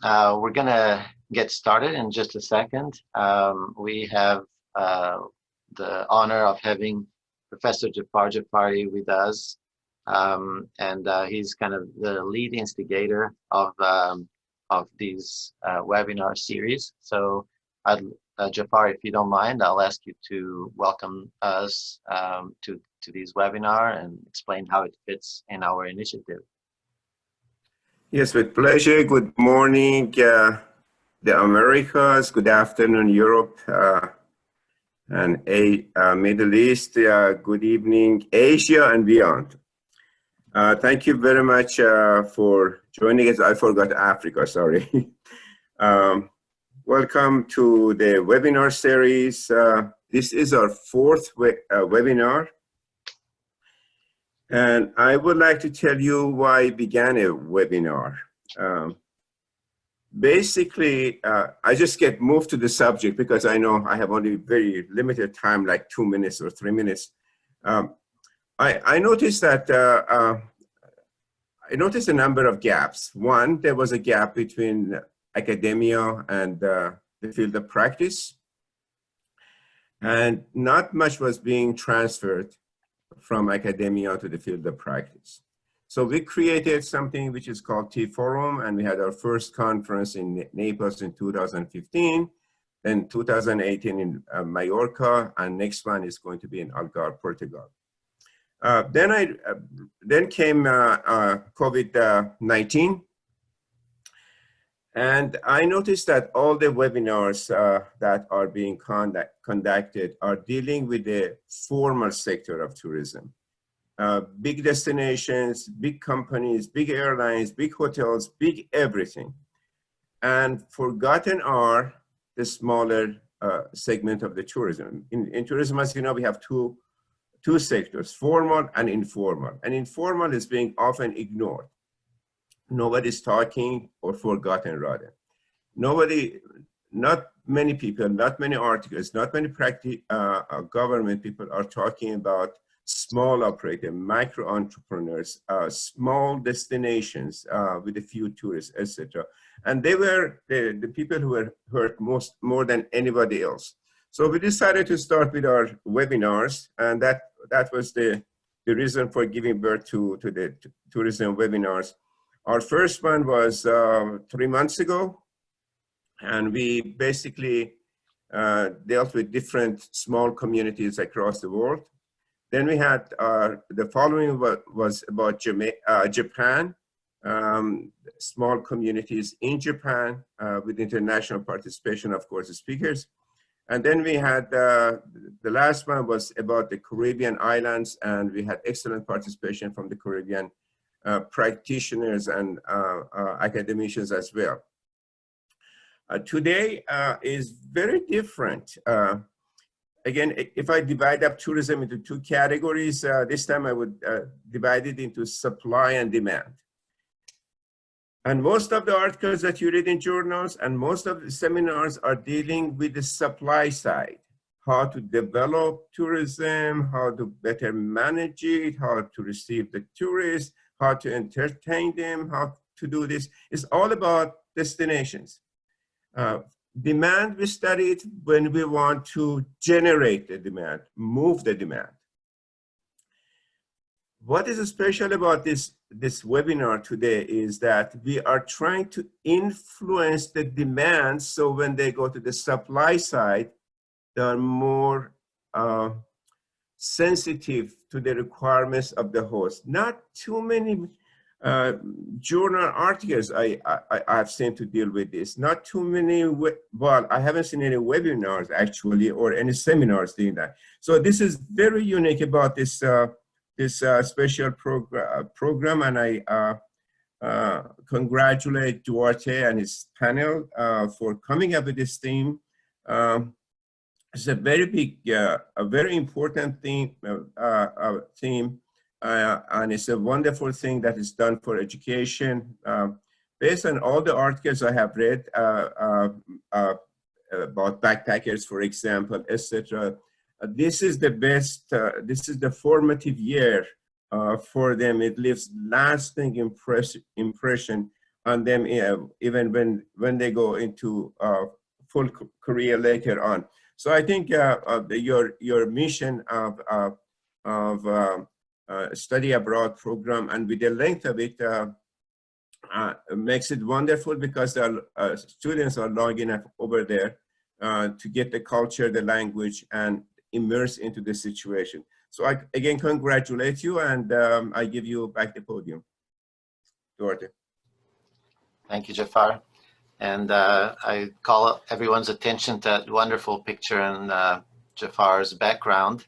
We're gonna get started in just a second. We have the honor of having Professor Jafari with us, and he's kind of the lead instigator of these webinar series. So, Jafari, if you don't mind, I'll ask you to welcome us to these webinar and explain how it fits in our initiative. Yes, with pleasure. Good morning, the Americas. Good afternoon, Europe and Middle East. Good evening, Asia and beyond. Thank you very much for joining us. I forgot Africa, sorry. Welcome to the webinar series. This is our fourth webinar. And I would like to tell you why I began a webinar. Basically, I just get moved to the subject because I know I have only very limited time, like 2 minutes or 3 minutes. I noticed that I noticed a number of gaps. One, there was a gap between academia and the field of practice, and not much was being transferred from academia to the field of practice. So we created something which is called T-Forum, and we had our first conference in Naples in 2015, then 2018 in Mallorca, and next one is going to be in Algarve, Portugal. Then came COVID-19, and I noticed that all the webinars that are being conducted are dealing with the formal sector of tourism. Big destinations, big companies, big airlines, big hotels, big everything. And forgotten are the smaller segment of the tourism. In tourism, as you know, we have two sectors, formal and informal. And informal is being often ignored. Nobody's talking or forgotten rather. Not many people, not many articles, not many government people are talking about small operators, micro-entrepreneurs, small destinations with a few tourists, etc. And they were the people who were hurt more than anybody else. So we decided to start with our webinars, and that was the reason for giving birth to the tourism webinars. Our first one was 3 months ago, and we basically dealt with different small communities across the world. Then we had the following was about Japan, small communities in Japan with international participation, of course, the speakers. And then we had the last one was about the Caribbean islands, and we had excellent participation from the Caribbean practitioners and academicians as well. Today is very different. Again, if I divide up tourism into two categories, this time I would divide it into supply and demand. And most of the articles that you read in journals and most of the seminars are dealing with the supply side, how to develop tourism, how to better manage it, how to receive the tourists, how to entertain them, how to do this. It's all about destinations. Demand, we study it when we want to generate the demand, move the demand. What is special about this webinar today is that we are trying to influence the demand, so when they go to the supply side, they are more sensitive to the requirements of the host. Not too many journal articles I've seen to deal with this. Not too many, well, I haven't seen any webinars actually or any seminars doing that. So this is very unique about this special program, and I congratulate Duarte and his panel for coming up with this theme. It's a very big, a very important theme, and it's a wonderful thing that is done for education. Based on all the articles I have read about backpackers, for example, etc., this is the best, this is the formative year for them. It leaves lasting impression on them, even when they go into full career later on. So I think your mission of study abroad program, and with the length of it, makes it wonderful, because the students are long enough over there to get the culture, the language, and immerse into the situation. So I again congratulate you, and I give you back the podium, Dorothy. Thank you, Jafar. And I call everyone's attention to that wonderful picture in Jafar's background.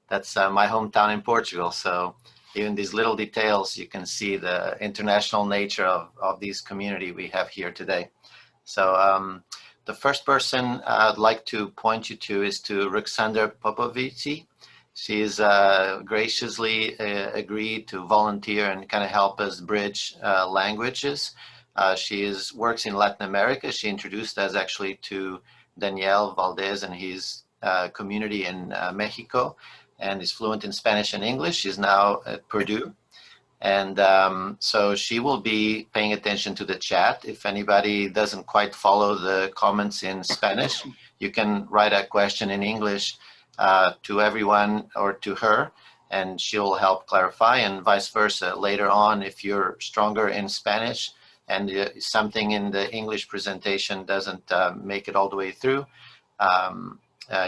That's my hometown in Portugal. So even these little details, you can see the international nature of this community we have here today. So the first person I'd like to point you to is to Ruxandra Popovici. She's graciously agreed to volunteer and kind of help us bridge languages. She works in Latin America. She introduced us actually to Danielle, Valdez, and his community in Mexico, and is fluent in Spanish and English. She's now at Purdue. And so she will be paying attention to the chat. If anybody doesn't quite follow the comments in Spanish, you can write a question in English to everyone or to her, and she'll help clarify, and vice versa. Later on, if you're stronger in Spanish and something in the English presentation doesn't make it all the way through,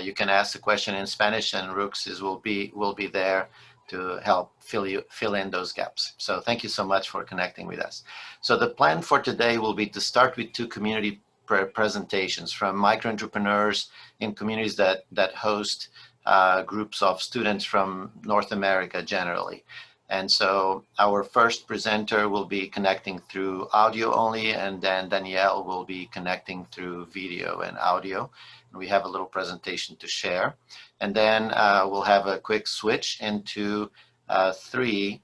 you can ask the question in Spanish, and Rux will be there to help fill in those gaps. So thank you so much for connecting with us. So the plan for today will be to start with 2 community presentations from microentrepreneurs in communities that host groups of students from North America generally. And so our first presenter will be connecting through audio only, and then Danielle will be connecting through video and audio. And we have a little presentation to share. And then we'll have a quick switch into 3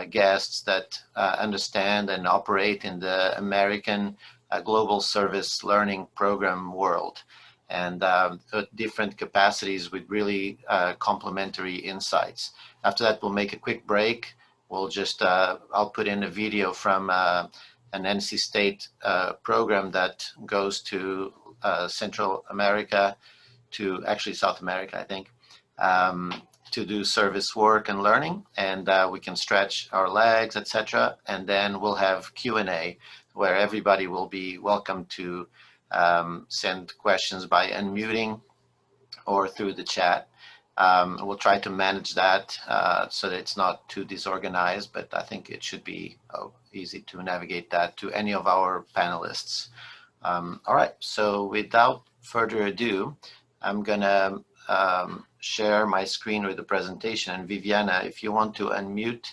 guests that understand and operate in the American Global Service Learning Program world, and different capacities with really complementary insights. After that, we'll make a quick break. We'll just, I'll put in a video from an NC State program that goes to Central America, to actually South America, I think, to do service work and learning, and we can stretch our legs, etc. And then we'll have Q&A, where everybody will be welcome to send questions by unmuting or through the chat. We'll try to manage that so that it's not too disorganized, but I think it should be easy to navigate that to any of our panelists. All right, so without further ado, I'm gonna share my screen with the presentation. And Viviana, if you want to unmute,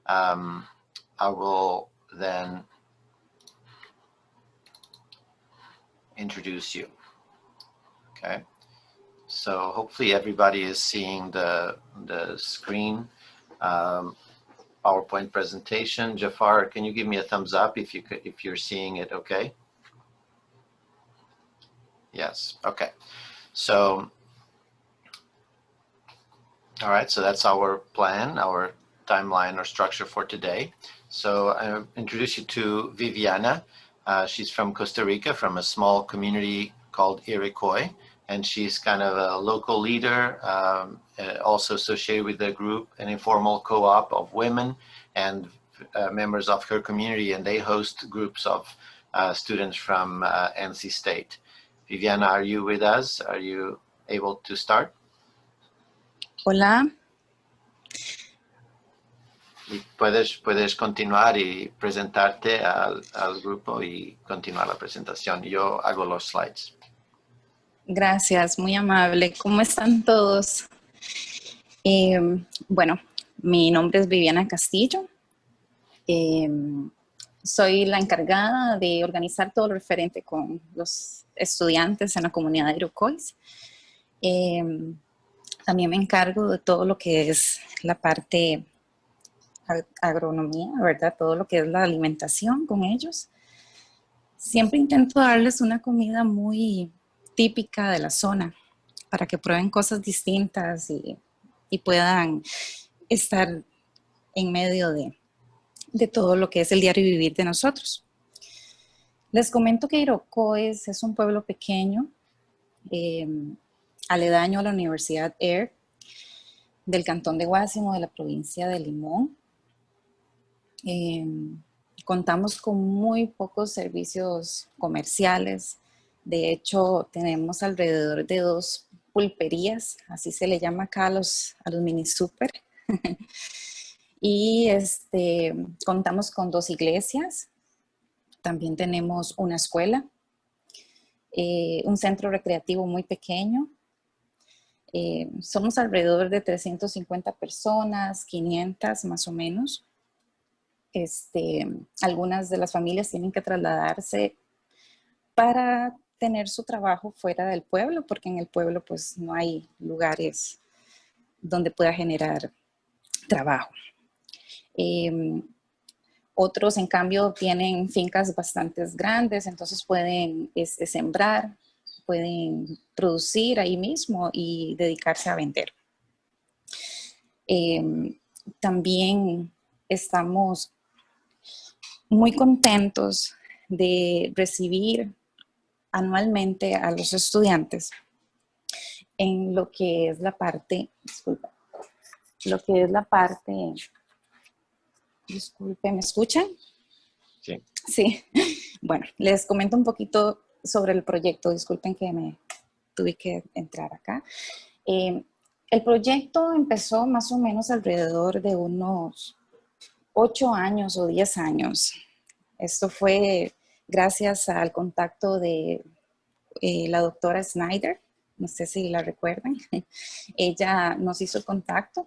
I will then introduce you. Okay, so hopefully everybody is seeing the screen PowerPoint presentation. Jafar, can you give me a thumbs up if you're seeing it? Okay. Yes. Okay. So, all right. So that's our plan, our timeline or structure for today. So I introduce you to Viviana. She's from Costa Rica, from a small community called Iroquois, and she's kind of a local leader, also associated with the group, an informal co-op of women and members of her community, and they host groups of students from NC State. Viviana, are you with us? Are you able to start? Hola. Y puedes continuar y presentarte al grupo y continuar la presentación. Yo hago los slides. Gracias, muy amable. ¿Cómo están todos? Bueno, mi nombre es Viviana Castillo. Soy la encargada de organizar todo lo referente con los estudiantes en la comunidad de Iroquois. También me encargo de todo lo que es la parte agronomía, ¿verdad? Todo lo que es la alimentación con ellos. Siempre intento darles una comida muy típica de la zona para que prueben cosas distintas y puedan estar en medio de todo lo que es el diario vivir de nosotros. Les comento que Iroquois es un pueblo pequeño, aledaño a la Universidad Air, del cantón de Guásimo, de la provincia de Limón. Contamos con muy pocos servicios comerciales. De hecho, tenemos alrededor de 2 pulperías, así se le llama acá a los mini super. Y contamos con 2 iglesias. También tenemos una escuela, un centro recreativo muy pequeño. Somos alrededor de 350 personas, 500 más o menos. Algunas de las familias tienen que trasladarse para tener su trabajo fuera del pueblo, porque en el pueblo pues no hay lugares donde pueda generar trabajo. Otros, en cambio, tienen fincas bastante grandes, entonces pueden sembrar, pueden producir ahí mismo y dedicarse a vender. También estamos muy contentos de recibir anualmente a los estudiantes en lo que es la parte, disculpe, ¿me escuchan? Sí. Sí. Bueno, les comento un poquito sobre el proyecto. Disculpen que me tuve que entrar acá. El proyecto empezó más o menos alrededor de unos 8 años o 10 años. Esto fue gracias al contacto de la doctora Snyder. No sé si la recuerdan. Ella nos hizo el contacto.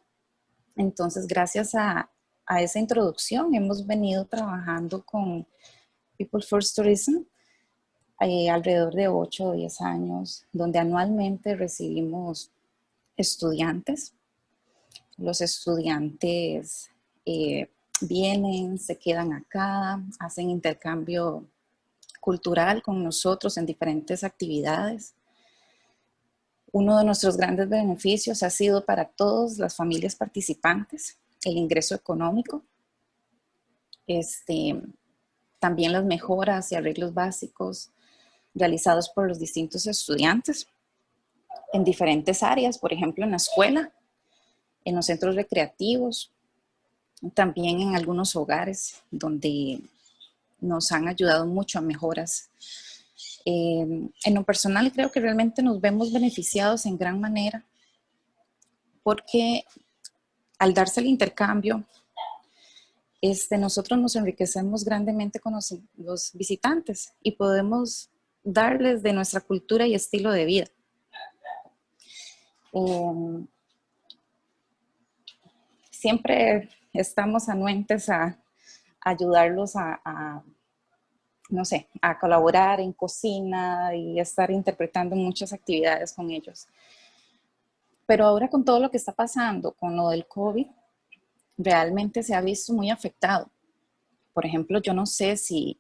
Entonces, gracias a esa introducción, hemos venido trabajando con People First Tourism alrededor de 8 o 10 años, donde anualmente recibimos estudiantes. Los estudiantes vienen, se quedan acá, hacen intercambio cultural con nosotros en diferentes actividades. Uno de nuestros grandes beneficios ha sido para todas las familias participantes el ingreso económico, también las mejoras y arreglos básicos realizados por los distintos estudiantes en diferentes áreas, por ejemplo en la escuela, en los centros recreativos, también en algunos hogares donde nos han ayudado mucho a mejoras. En lo personal creo que realmente nos vemos beneficiados en gran manera porque al darse el intercambio, nosotros nos enriquecemos grandemente con los visitantes y podemos darles de nuestra cultura y estilo de vida. Siempre estamos anuentes a ayudarlos no sé, a colaborar en cocina y estar interpretando muchas actividades con ellos. Pero ahora con todo lo que está pasando, con lo del COVID, realmente se ha visto muy afectado. Por ejemplo, yo no sé si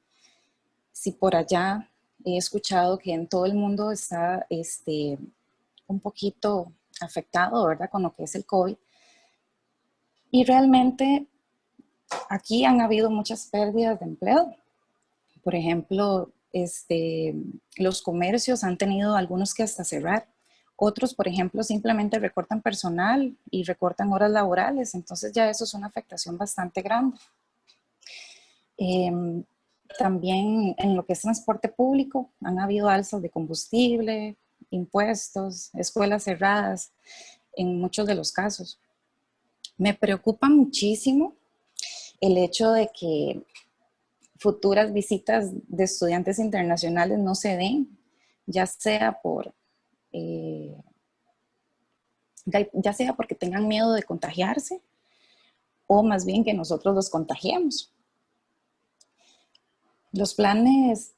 por allá he escuchado que en todo el mundo está un poquito afectado, ¿verdad? Con lo que es el COVID. Y realmente aquí han habido muchas pérdidas de empleo. Por ejemplo, los comercios han tenido algunos que hasta cerrar. Otros, por ejemplo, simplemente recortan personal y recortan horas laborales. Entonces ya eso es una afectación bastante grande. También en lo que es transporte público han habido alzas de combustible, impuestos, escuelas cerradas, en muchos de los casos. Me preocupa muchísimo el hecho de que futuras visitas de estudiantes internacionales no se den, ya sea porque tengan miedo de contagiarse o más bien que nosotros los contagiemos. Los planes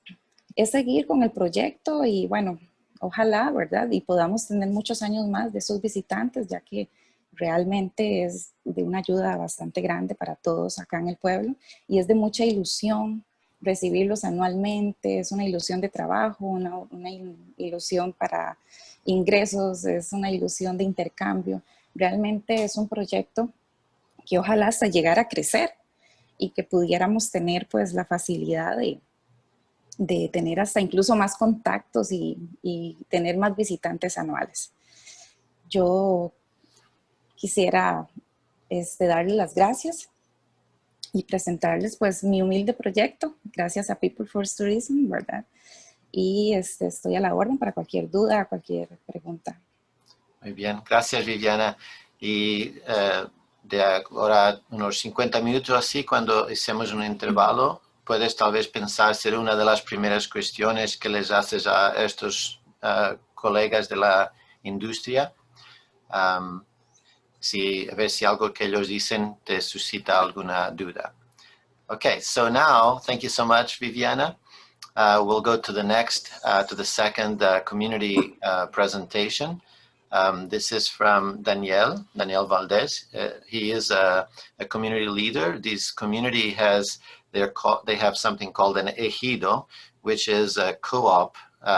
es seguir con el proyecto y bueno, ojalá, ¿verdad? Y podamos tener muchos años más de esos visitantes, ya que realmente es de una ayuda bastante grande para todos acá en el pueblo y es de mucha ilusión recibirlos anualmente, es una ilusión de trabajo, una ilusión para ingresos, es una ilusión de intercambio. Realmente es un proyecto que ojalá hasta llegara a crecer y que pudiéramos tener pues la facilidad de de tener hasta incluso más contactos y tener más visitantes anuales. Yo quisiera darles las gracias y presentarles pues mi humilde proyecto, gracias a People First Tourism, ¿verdad? Y estoy a la orden para cualquier duda, cualquier pregunta. Muy bien, gracias Viviana. Y de ahora unos 50 minutos así, cuando hacemos un intervalo, puedes tal vez pensar ser una de las primeras cuestiones que les haces a estos colegas de la industria. A ver si algo que ellos dicen te suscita alguna duda. Okay, so now, thank you so much, Viviana. We'll go to the next, to the second community presentation. This is from Danielle Valdez. He is a community leader. This community has, they have something called an ejido, which is a co-op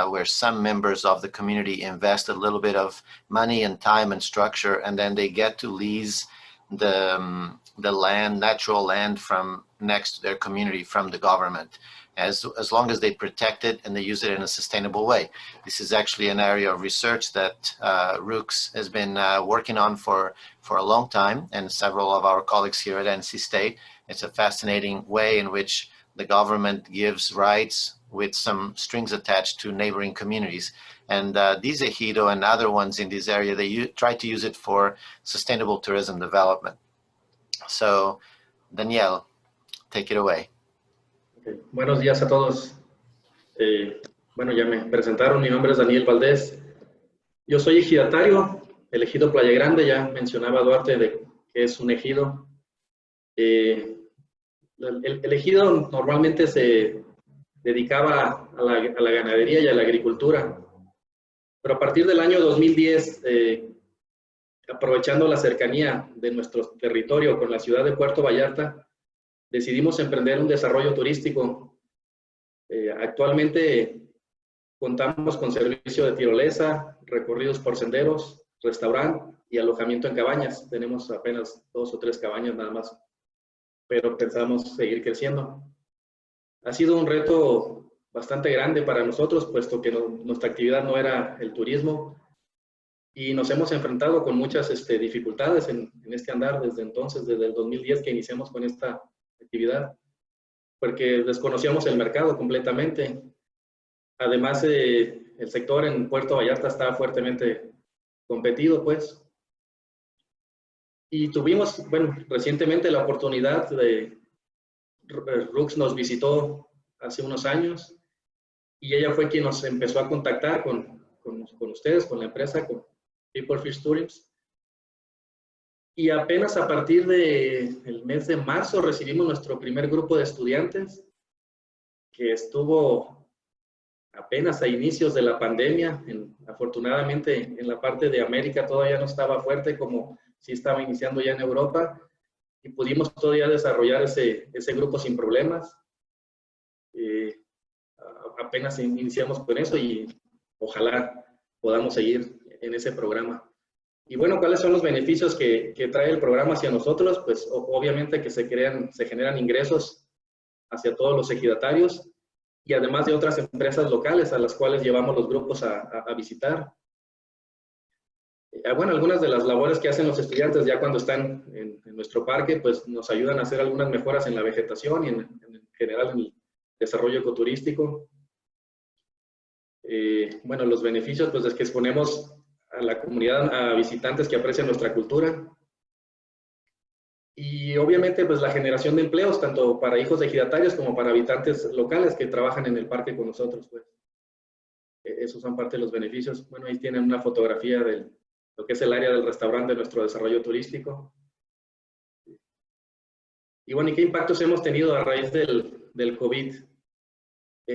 where some members of the community invest a little bit of money and time and structure, and then they get to lease the land, natural land from next to their community from the government, as long as they protect it and they use it in a sustainable way. This is actually an area of research that RUCS has been working on for a long time, and several of our colleagues here at NC State. It's a fascinating way in which the government gives rights with some strings attached to neighboring communities. And these ejido and other ones in this area, they try to use it for sustainable tourism development. So, Danielle, take it away. Okay. Buenos días a todos. Bueno, ya me presentaron, mi nombre es Daniel Valdez. Yo soy ejidatario, el ejido Playa Grande, ya mencionaba Duarte de que es un ejido. El ejido normalmente se dedicaba a la ganadería y a la agricultura, pero a partir del año 2010, aprovechando la cercanía de nuestro territorio con la ciudad de Puerto Vallarta, decidimos emprender un desarrollo turístico. Actualmente contamos con servicio de tirolesa, recorridos por senderos, restaurante y alojamiento en cabañas. Tenemos apenas 2 o 3 cabañas nada más, pero pensamos seguir creciendo. Ha sido un reto bastante grande para nosotros, puesto que nuestra actividad no era el turismo, y nos hemos enfrentado con muchas dificultades en este andar desde entonces, desde el 2010 que iniciamos con esta actividad, porque desconocíamos el mercado completamente. Además, el sector en Puerto Vallarta está fuertemente competido, pues. Y tuvimos, bueno, recientemente la oportunidad de, RUCS nos visitó hace unos años, y ella fue quien nos empezó a contactar con ustedes, con la empresa, con People First Tourism. Y apenas a partir del mes de marzo recibimos nuestro primer grupo de estudiantes, que estuvo apenas a inicios de la pandemia. Afortunadamente en la parte de América todavía no estaba fuerte como sí estaba iniciando ya en Europa, y pudimos todavía desarrollar ese grupo sin problemas. Apenas iniciamos con eso y ojalá podamos seguir en ese programa. Y bueno, ¿cuáles son los beneficios que trae el programa hacia nosotros? Pues obviamente que se generan ingresos hacia todos los ejidatarios, y además de otras empresas locales a las cuales llevamos los grupos a visitar. Bueno, algunas de las labores que hacen los estudiantes ya cuando están en nuestro parque, pues nos ayudan a hacer algunas mejoras en la vegetación y en general en el desarrollo ecoturístico. Bueno, los beneficios pues es que exponemos a la comunidad, a visitantes que aprecian nuestra cultura, y obviamente pues la generación de empleos tanto para hijos de ejidatarios como para habitantes locales que trabajan en el parque con nosotros, pues. Esos son parte de los beneficios. Bueno, ahí tienen una fotografía de lo que es el área del restaurante de nuestro desarrollo turístico. Y bueno, ¿y qué impactos hemos tenido a raíz del COVID?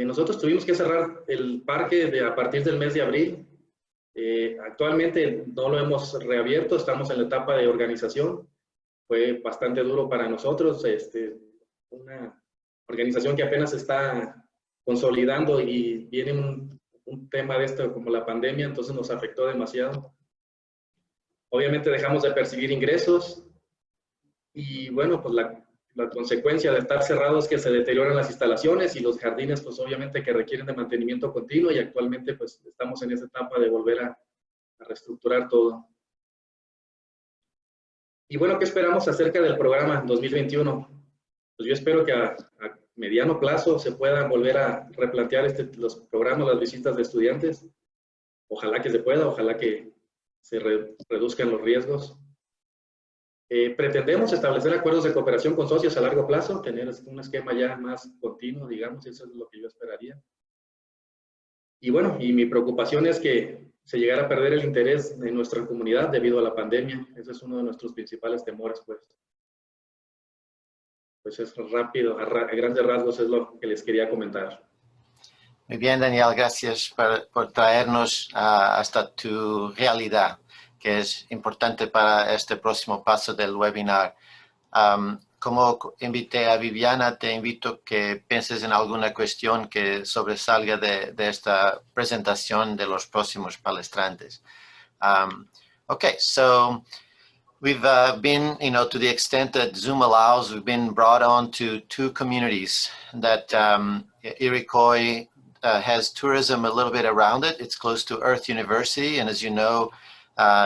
Nosotros tuvimos que cerrar el parque a partir del mes de abril. Actualmente no lo hemos reabierto, estamos en la etapa de organización. Fue bastante duro para nosotros, una organización que apenas está consolidando, y viene un tema de esto como la pandemia, entonces nos afectó demasiado. Obviamente dejamos de percibir ingresos, y bueno, pues la consecuencia de estar cerrado es que se deterioran las instalaciones y los jardines, pues obviamente que requieren de mantenimiento continuo y actualmente pues estamos en esa etapa de volver a reestructurar todo. Y bueno, ¿qué esperamos acerca del programa 2021? Pues yo espero que a mediano plazo se puedan volver a replantear los programas, las visitas de estudiantes. Ojalá que se pueda, ojalá que se reduzcan los riesgos. Pretendemos establecer acuerdos de cooperación con socios a largo plazo, tener un esquema ya más continuo, digamos, eso es lo que yo esperaría. Y bueno, y mi preocupación es que se llegara a perder el interés en nuestra comunidad debido a la pandemia. Ese es uno de nuestros principales temores, pues. Pues es rápido, a grandes rasgos es lo que les quería comentar. Muy bien, Daniel, gracias por traernos hasta tu realidad, que es importante para este próximo paso del webinar. Como invité a Viviana, te invito que pienses en alguna cuestión que sobresalga de esta presentación de los próximos palestrantes. Okay, so we've been, to the extent that Zoom allows, we've been brought on to 2 communities that Iroquois has tourism a little bit around it. It's close to Earth University, and as you know,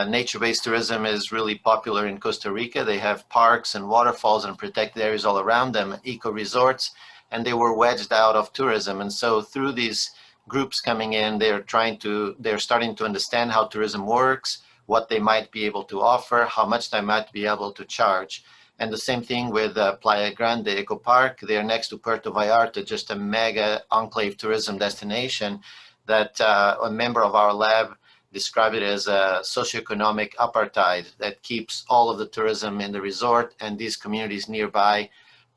nature-based tourism is really popular in Costa Rica. They have parks and waterfalls and protected areas all around them, eco-resorts, and they were wedged out of tourism. And so through these groups coming in, they're starting to understand how tourism works, what they might be able to offer, how much they might be able to charge. And the same thing with Playa Grande Eco Park. They're next to Puerto Vallarta, just a mega enclave tourism destination that a member of our lab described it as a socioeconomic apartheid that keeps all of the tourism in the resort, and these communities nearby,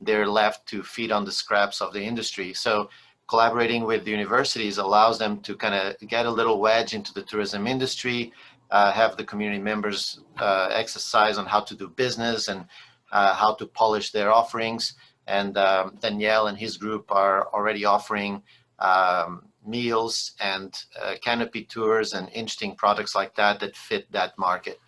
they're left to feed on the scraps of the industry. So collaborating with the universities allows them to kind of get a little wedge into the tourism industry, have the community members exercise on how to do business and how to polish their offerings. And Danielle and his group are already offering meals and canopy tours and interesting products like that that fit that market.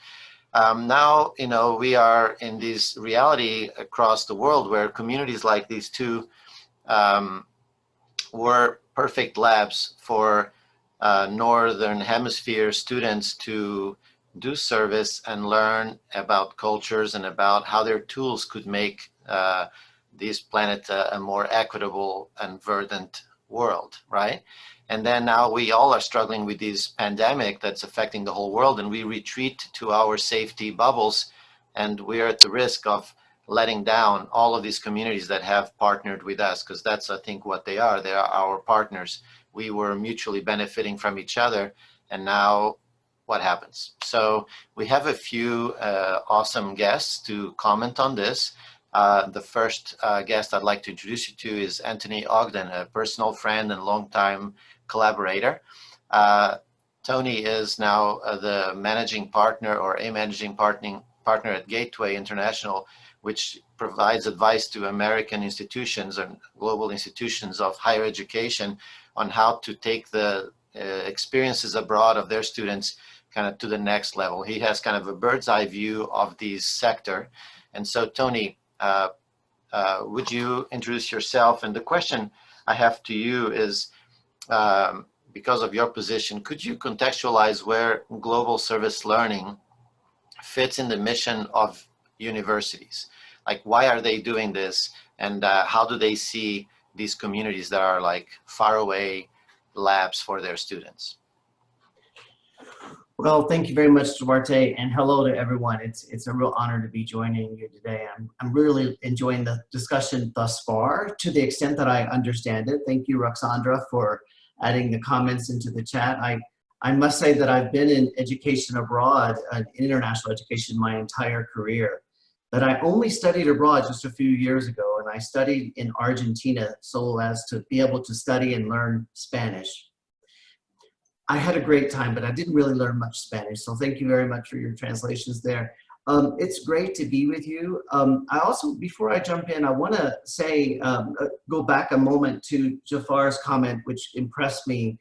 Now, we are in this reality across the world where communities like these 2 were perfect labs for Northern Hemisphere students to do service and learn about cultures and about how their tools could make this planet a more equitable and verdant world, right? And then now we all are struggling with this pandemic that's affecting the whole world, and we retreat to our safety bubbles, and we're at the risk of letting down all of these communities that have partnered with us, because that's, I think, what they are. They are our partners. We were mutually benefiting from each other, and now what happens? So we have a few awesome guests to comment on this. The first guest I'd like to introduce you to is Anthony Ogden, a personal friend and longtime collaborator. Tony is now the managing partner or a managing partner at Gateway International, which provides advice to American institutions and global institutions of higher education on how to take the experiences abroad of their students kind of to the next level. He has kind of a bird's eye view of this sector. And so, Tony, would you introduce yourself? And the question I have to you is, because of your position, could you contextualize where global service learning fits in the mission of universities? Like, why are they doing this? And how do they see these communities that are like far away labs for their students? Well, thank you very much, Duarte, and hello to everyone. It's a real honor to be joining you today. I'm really enjoying the discussion thus far, to the extent that I understand it. Thank you, Roxandra, for adding the comments into the chat. I must say that I've been in education abroad, international education, my entire career. But I only studied abroad just a few years ago, and I studied in Argentina so as to be able to study and learn Spanish. I had a great time, but I didn't really learn much Spanish. So thank you very much for your translations there. It's great to be with you. I also, before I jump in, I want to say, go back a moment to Jafar's comment, which impressed me.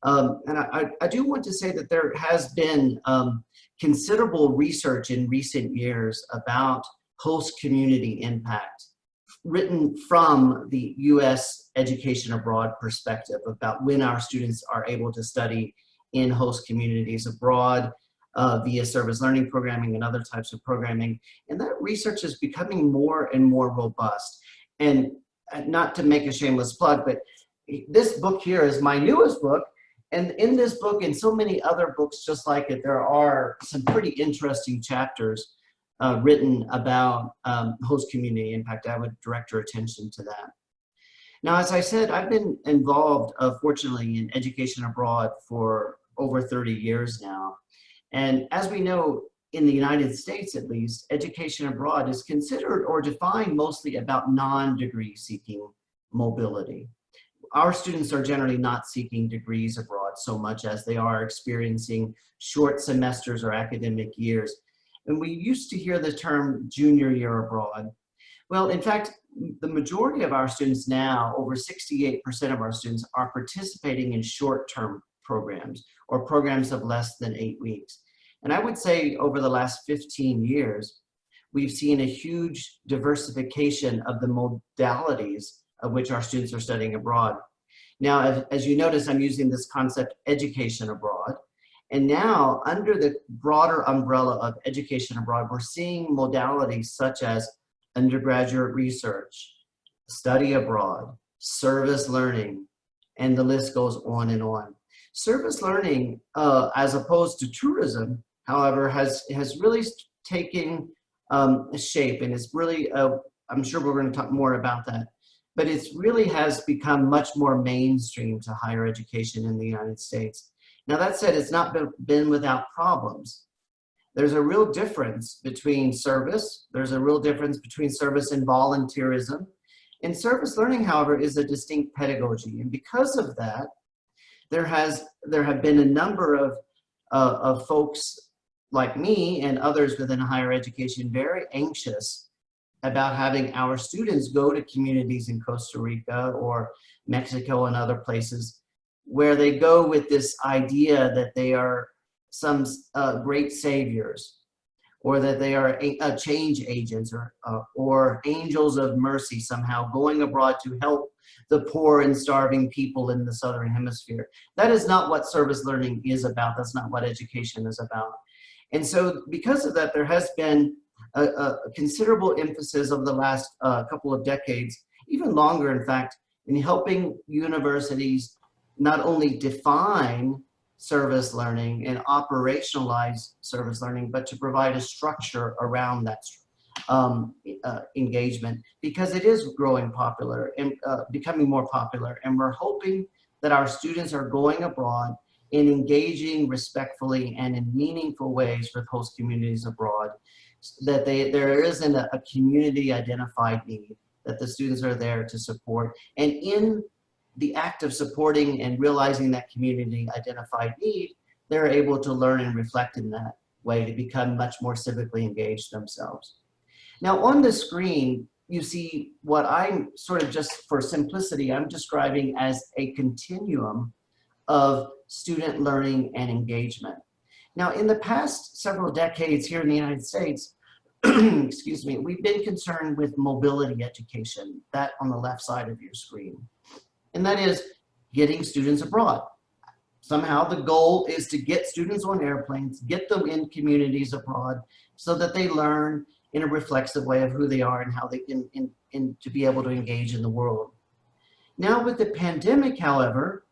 And I do want to say that there has been considerable research in recent years about host community impact written from the U.S. education abroad perspective about when our students are able to study in host communities abroad via service learning programming and other types of programming. And that research is becoming more and more robust. And not to make a shameless plug, but this book here is my newest book. And in this book and so many other books just like it, there are some pretty interesting chapters written about host community impact. I would direct your attention to that. Now, as I said, I've been involved, fortunately, in education abroad for over 30 years now. And as we know, in the United States at least, education abroad is considered or defined mostly about non-degree seeking mobility. Our students are generally not seeking degrees abroad so much as they are experiencing short semesters or academic years. And we used to hear the term junior year abroad. Well, in fact, the majority of our students now, over 68% of our students, are participating in short-term programs or programs of less than 8 weeks. And I would say over the last 15 years, we've seen a huge diversification of the modalities of which our students are studying abroad. Now, as you notice, I'm using this concept, education abroad. And now, under the broader umbrella of education abroad, we're seeing modalities such as undergraduate research, study abroad, service learning, and the list goes on and on. Service learning, as opposed to tourism, however, has really taken shape, and it's really, I'm sure we're going to talk more about that, but it really has become much more mainstream to higher education in the United States. Now, that said, it's not been without problems. There's a real difference between service. There's a real difference between service and volunteerism. And service learning, however, is a distinct pedagogy. And because of that, there have been a number of folks like me and others within higher education very anxious about having our students go to communities in Costa Rica or Mexico and other places where they go with this idea that they are some great saviors, or that they are change agents, or angels of mercy somehow going abroad to help the poor and starving people in the Southern Hemisphere. That is not what service learning is about. That's not what education is about. And so because of that, there has been a considerable emphasis over the last couple of decades, even longer in fact, in helping universities not only define service learning and operationalize service learning, but to provide a structure around that engagement, because it is growing popular and becoming more popular. And we're hoping that our students are going abroad and engaging respectfully and in meaningful ways with host communities abroad, that there isn't a community identified need, that the students are there to support. And in the act of supporting and realizing that community identified need, they're able to learn and reflect in that way to become much more civically engaged themselves. Now on the screen, you see what I'm sort of, just for simplicity, I'm describing as a continuum of student learning and engagement. Now in the past several decades here in the United States, excuse me, we've been concerned with mobility education, that on the left side of your screen. And that is getting students abroad. Somehow the goal is to get students on airplanes, get them in communities abroad so that they learn in a reflexive way of who they are and how they can, to be able to engage in the world. Now with the pandemic, however,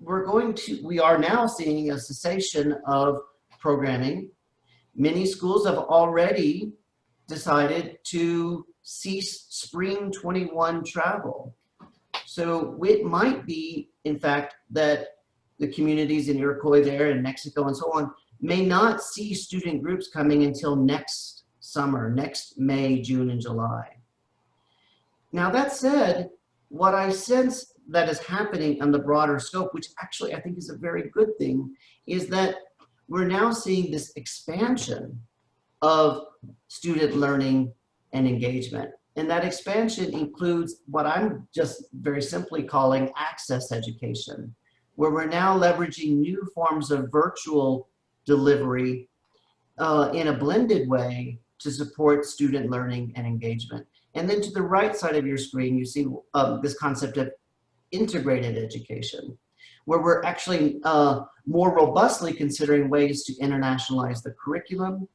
we are now seeing a cessation of programming. Many schools have already decided to cease spring 21 travel. So it might be, in fact, that the communities in Iroquois there in Mexico and so on may not see student groups coming until next summer, next May, June, and July. Now that said, what I sense that is happening on the broader scope, which actually I think is a very good thing, is that we're now seeing this expansion of student learning and engagement. And that expansion includes what I'm just very simply calling access education, where we're now leveraging new forms of virtual delivery in a blended way to support student learning and engagement. And then to the right side of your screen, you see this concept of integrated education, where we're actually more robustly considering ways to internationalize the curriculum,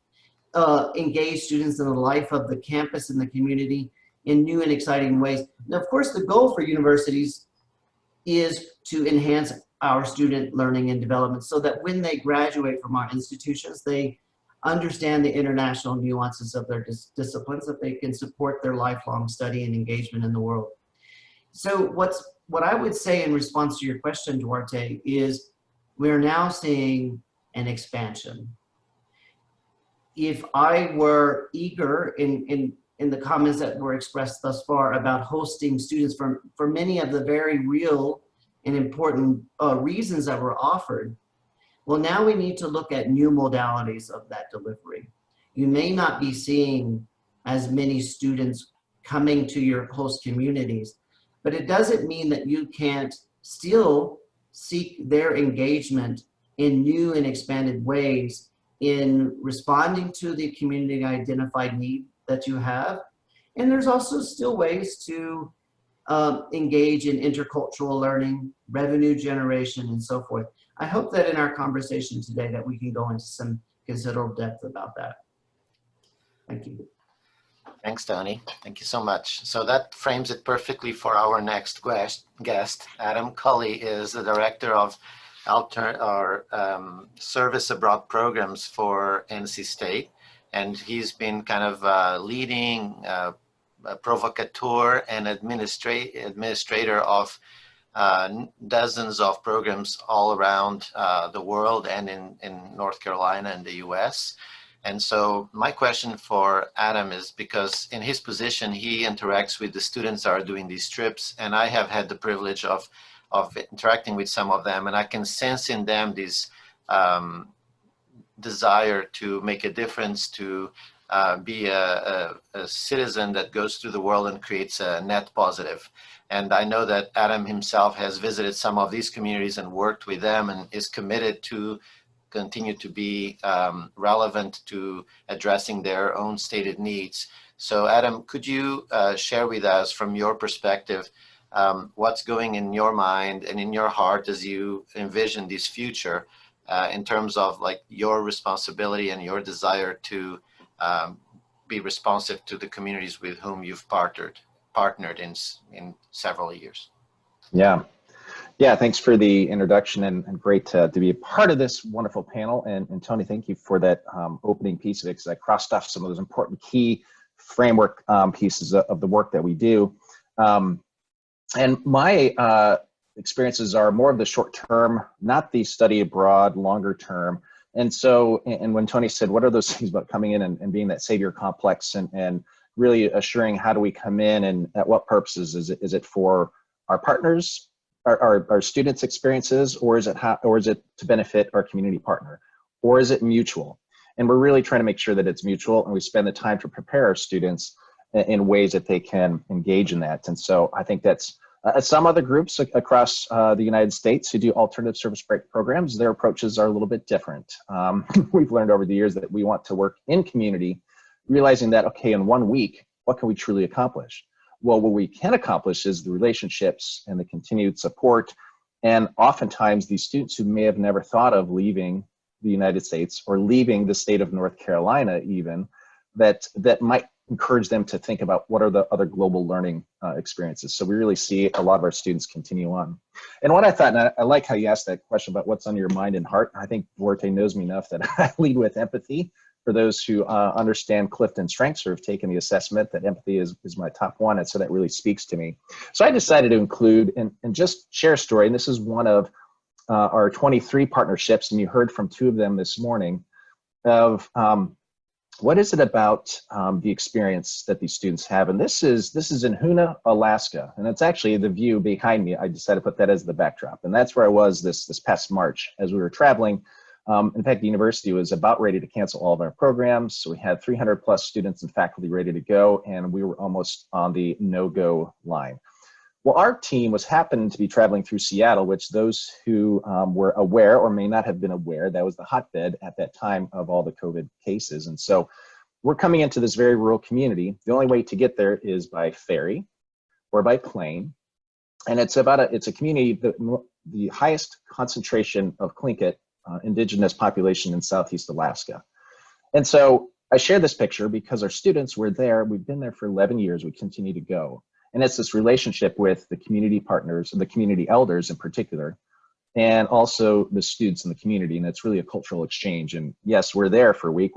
engage students in the life of the campus and the community in new and exciting ways. Now, of course, the goal for universities is to enhance our student learning and development so that when they graduate from our institutions, they understand the international nuances of their disciplines, that they can support their lifelong study and engagement in the world. So what I would say in response to your question, Duarte, is we're now seeing an expansion. If I were eager in the comments that were expressed thus far about hosting students for many of the very real and important reasons that were offered, well, now we need to look at new modalities of that delivery. You may not be seeing as many students coming to your host communities, but it doesn't mean that you can't still seek their engagement in new and expanded ways in responding to the community identified need that you have. And there's also still ways to engage in intercultural learning, revenue generation, and so forth. I hope that in our conversation today that we can go into some considerable depth about that. Thank you. Thanks, Tony. Thank you so much. So that frames it perfectly for our next guest. Adam Culley is the director of service abroad programs for NC State, and he's been kind of leading a provocateur and administrator of dozens of programs all around the world and in North Carolina and the US. And so my question for Adam is, because in his position, he interacts with the students that are doing these trips, and I have had the privilege of interacting with some of them, and I can sense in them this desire to make a difference, to be a citizen that goes through the world and creates a net positive. And I know that Adam himself has visited some of these communities and worked with them and is committed to continue to be relevant to addressing their own stated needs. So Adam, could you share with us from your perspective what's going in your mind and in your heart as you envision this future in terms of like your responsibility and your desire to be responsive to the communities with whom you've partnered in several years? Yeah, thanks for the introduction, and great to be a part of this wonderful panel. And Tony, thank you for that opening piece of it, because I crossed off some of those important key framework pieces of the work that we do. And my experiences are more of the short term, not the study abroad, longer term. And so, and when Tony said, what are those things about coming in and being that savior complex and really assuring how do we come in and at what purposes? Is it for our partners, our students' experiences, or is it to benefit our community partner, or is it mutual? And we're really trying to make sure that it's mutual, and we spend the time to prepare our students in ways that they can engage in that. And so I think that's some other groups across the United States who do alternative service break programs, their approaches are a little bit different. We've learned over the years that we want to work in community, realizing that, okay, in 1 week, what can we truly accomplish? Well, what we can accomplish is the relationships and the continued support. And oftentimes these students who may have never thought of leaving the United States or leaving the state of North Carolina even, that might encourage them to think about what are the other global learning experiences. So we really see a lot of our students continue on. And what I thought, and I like how you asked that question about what's on your mind and heart. I think Duarte knows me enough that I lead with empathy. For those who understand Clifton Strengths or have taken the assessment, that empathy is my top one, and so that really speaks to me. So I decided to include and just share a story, and this is one of our 23 partnerships, and you heard from 2 of them this morning, of what is it about the experience that these students have. And this is in Hoona, Alaska, and it's actually the view behind me. I decided to put that as the backdrop, and that's where I was this past March as we were traveling. In fact, the university was about ready to cancel all of our programs. So we had 300 plus students and faculty ready to go, and we were almost on the no-go line. Well, our team happened to be traveling through Seattle, which those who were aware or may not have been aware, that was the hotbed at that time of all the COVID cases. And so we're coming into this very rural community. The only way to get there is by ferry or by plane. And it's a community that the highest concentration of Tlingit indigenous population in Southeast Alaska. And so I share this picture because our students were there. We've been there for 11 years. We continue to go. And it's this relationship with the community partners and the community elders in particular, and also the students in the community. And it's really a cultural exchange. And yes, we're there for a week.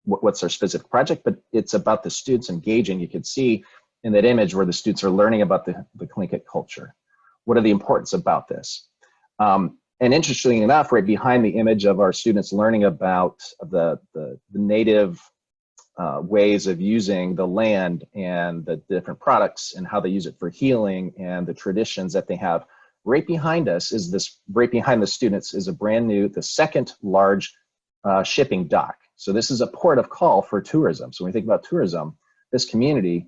What's our specific project? But it's about the students engaging. You can see in that image where the students are learning about the Tlingit culture. What are the importance about this? And interestingly enough, right behind the image of our students learning about the native ways of using the land and the different products and how they use it for healing and the traditions that they have, right behind us is this, right behind the students is a brand new, the second large shipping dock. So this is a port of call for tourism. So when we think about tourism, this community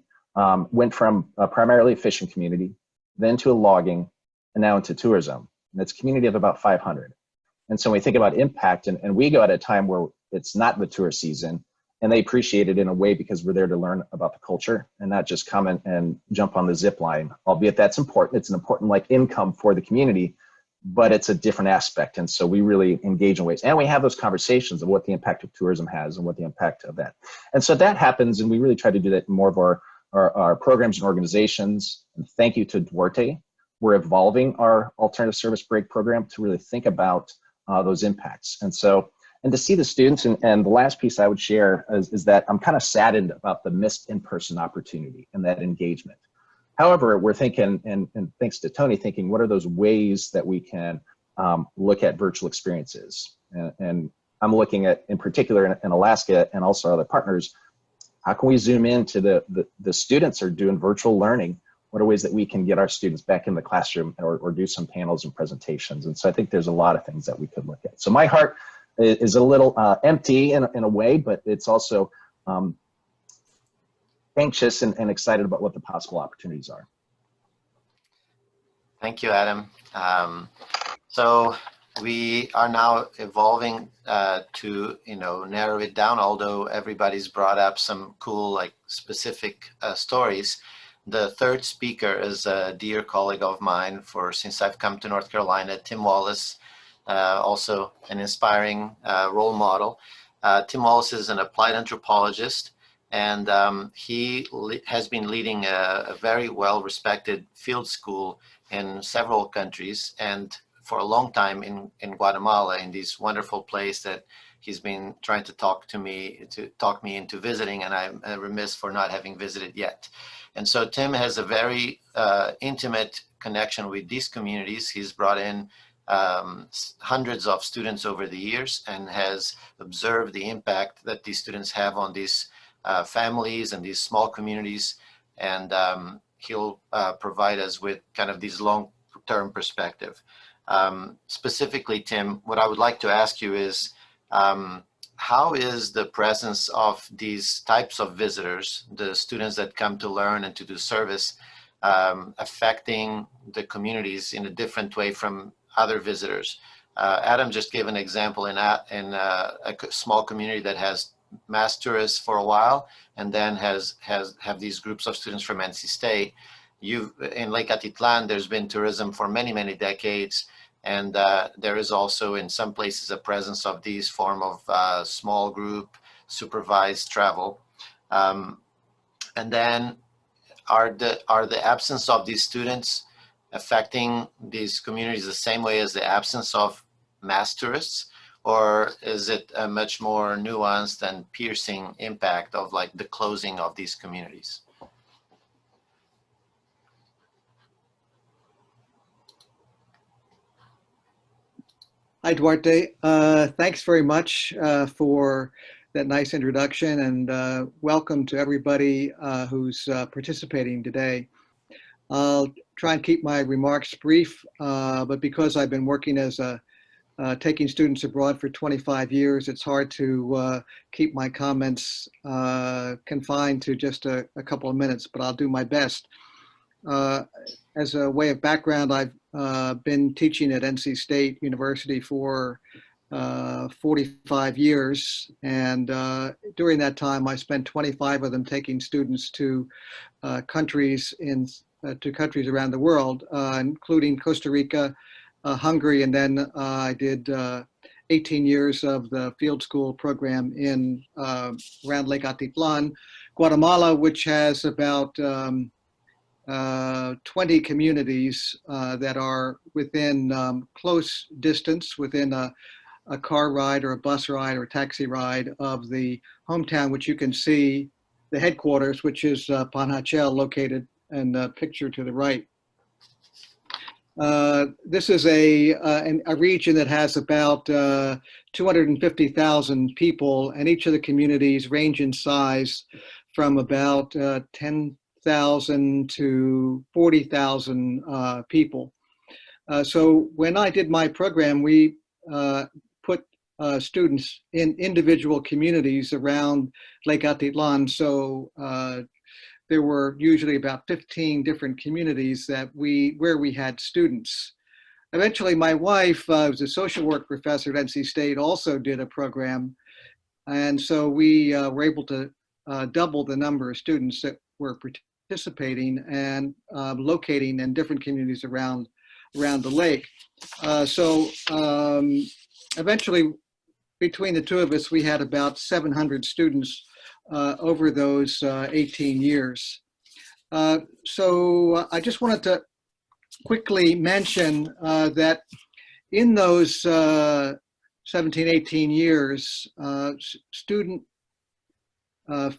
went from primarily a fishing community, then to a logging, and now into tourism. And it's a community of about 500. And so when we think about impact, and we go at a time where it's not the tourist season, and they appreciate it in a way because we're there to learn about the culture and not just come and jump on the zip line, albeit that's important. It's an important like income for the community, but it's a different aspect. And so we really engage in ways, and we have those conversations of what the impact of tourism has and what the impact of that. And so that happens, and we really try to do that in more of our programs and organizations. And thank you to Duarte. We're evolving our alternative service break program to really think about those impacts. And so, and to see the students, and the last piece I would share is that I'm kind of saddened about the missed in-person opportunity and that engagement. However, we're thinking, and thanks to Tony, thinking, what are those ways that we can look at virtual experiences? And I'm looking at, in particular in Alaska and also our other partners, how can we zoom into the students are doing virtual learning? What are ways that we can get our students back in the classroom or do some panels and presentations? And so I think there's a lot of things that we could look at. So my heart is a little empty in a way, but it's also anxious and excited about what the possible opportunities are. Thank you, Adam. So we are now evolving to narrow it down, although everybody's brought up some cool like specific stories. The third speaker is a dear colleague of mine since I've come to North Carolina, Tim Wallace, also an inspiring role model. Tim Wallace is an applied anthropologist, and he has been leading a very well-respected field school in several countries, and for a long time in Guatemala, in this wonderful place that he's been trying to talk me into visiting, and I'm remiss for not having visited yet. And so Tim has a very intimate connection with these communities. He's brought in hundreds of students over the years and has observed the impact that these students have on these families and these small communities. And he'll provide us with kind of this long-term perspective. Specifically, Tim, what I would like to ask you is, how is the presence of these types of visitors, the students that come to learn and to do service, affecting the communities in a different way from other visitors? Adam just gave an example in a small community that has mass tourists for a while, and then have these groups of students from NC State. In Lake Atitlan, there's been tourism for many, many decades. And there is also in some places a presence of these form of small group supervised travel. And then are the absence of these students affecting these communities the same way as the absence of mass tourists? Or is it a much more nuanced and piercing impact of like the closing of these communities? Hi, Duarte. Thanks very much for that nice introduction, and welcome to everybody who's participating today. I'll try and keep my remarks brief, but because I've been working as taking students abroad for 25 years, it's hard to keep my comments confined to just a couple of minutes, but I'll do my best. As a way of background, I've been teaching at NC State University for 45 years. And during that time, I spent 25 of them taking students to countries around the world, including Costa Rica, Hungary, and then I did 18 years of the field school program in around Lake Atitlan, Guatemala, which has about 20 communities that are within close distance, within a car ride or a bus ride or a taxi ride of the hometown, which you can see the headquarters, which is Panajachel, located in the picture to the right. This is a region that has about 250,000 people, and each of the communities range in size from about 10,000 to 40,000 people. So when I did my program, we put students in individual communities around Lake Atitlan. So there were usually about 15 different communities where we had students. Eventually, my wife, was a social work professor at NC State, also did a program. And so we were able to double the number of students that were participating and locating in different communities around the lake. Eventually, between the two of us, we had about 700 students over those 18 years. So I just wanted to quickly mention that in those 17, 18 years, student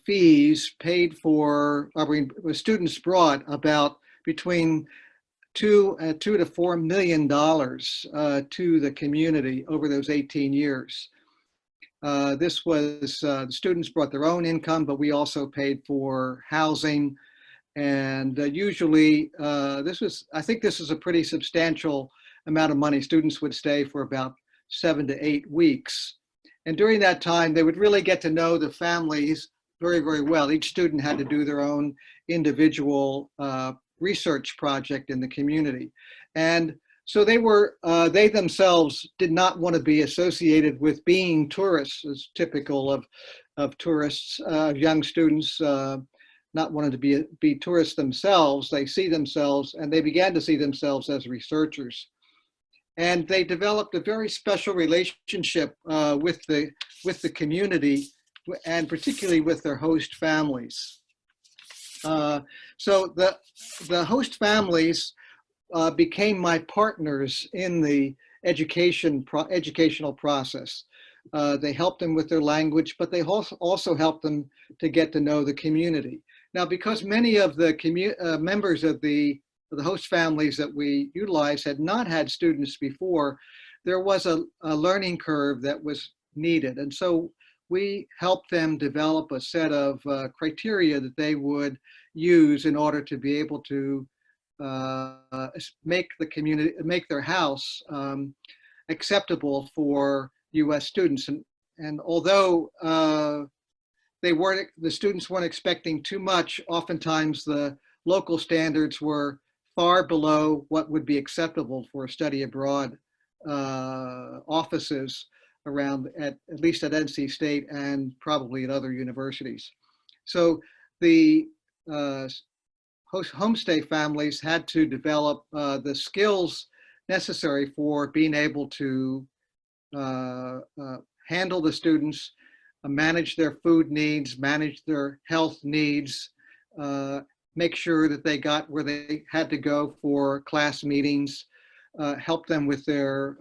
fees paid for, students brought about between $2 to $4 million to the community over those 18 years. This was, the students brought their own income, but we also paid for housing. And usually I think this is a pretty substantial amount of money. Students would stay for about 7 to 8 weeks. And during that time, they would really get to know the families very, very well. Each student had to do their own individual research project in the community. And so they themselves did not want to be associated with being tourists, as typical of tourists, young students not wanting to be tourists themselves. They see themselves, and they began to see themselves as researchers. And they developed a very special relationship with the community, and particularly with their host families. So the host families became my partners in the educational process. They helped them with their language, but they also helped them to get to know the community. Now, because many of the members of the host families that we utilized had not had students before, there was a learning curve that was needed. And so we helped them develop a set of criteria that they would use in order to be able to make their house acceptable for U.S. students. And although the students weren't expecting too much, oftentimes the local standards were far below what would be acceptable for study abroad offices around, at least at NC State and probably at other universities. So the homestay families had to develop the skills necessary for being able to handle the students, manage their food needs, manage their health needs, make sure that they got where they had to go for class meetings, help them with their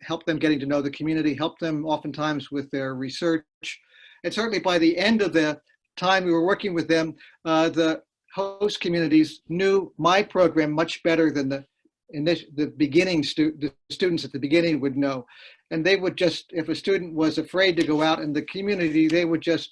help them getting to know the community, help them oftentimes with their research. And certainly by the end of the time we were working with them, the host communities knew my program much better than the students at the beginning would know. And they would just, if a student was afraid to go out in the community, they would just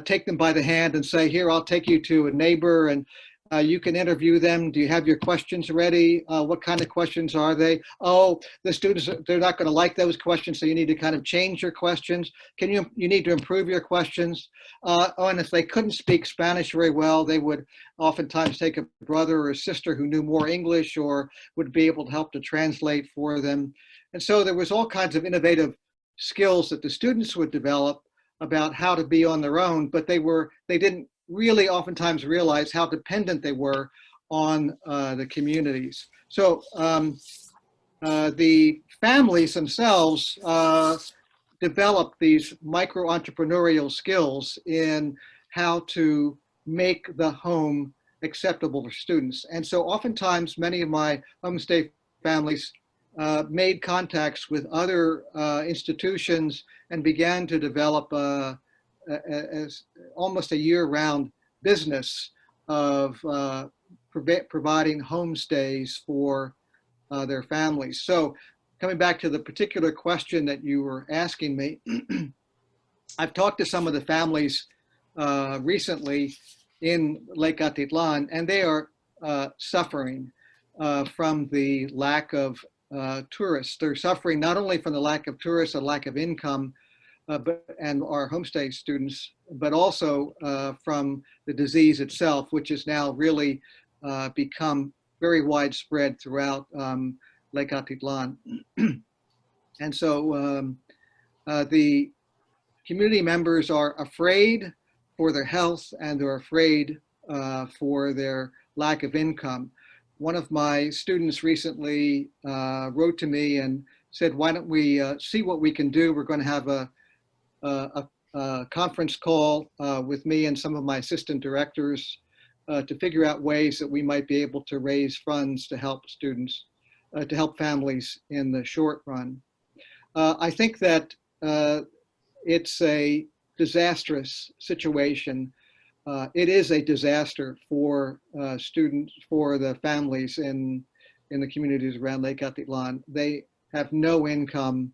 take them by the hand and say, here, I'll take you to a neighbor, and You can interview them. Do you have your questions ready? What kind of questions are they? Oh, the students, they're not going to like those questions, so you need to kind of change your questions. You need to improve your questions. And if they couldn't speak Spanish very well, they would oftentimes take a brother or a sister who knew more English or would be able to help to translate for them. And so there was all kinds of innovative skills that the students would develop about how to be on their own, but they didn't really oftentimes realize how dependent they were on the communities. So the families themselves developed these micro-entrepreneurial skills in how to make the home acceptable for students. And so oftentimes many of my homestay families made contacts with other institutions and began to develop as almost a year-round business of providing homestays for their families. So coming back to the particular question that you were asking me, I've talked to some of the families recently in Lake Atitlan, and they are suffering from the lack of tourists. They're suffering not only from the lack of tourists, a lack of income, and our homestay students, but also from the disease itself, which has now really become very widespread throughout Lake Atitlan. And so the community members are afraid for their health, and they're afraid for their lack of income. One of my students recently wrote to me and said, why don't we see what we can do? We're going to have a conference call with me and some of my assistant directors to figure out ways that we might be able to raise funds to help students, to help families in the short run. I think that it's a disastrous situation. It is a disaster for students, for the families in the communities around Lake Atitlan. They have no income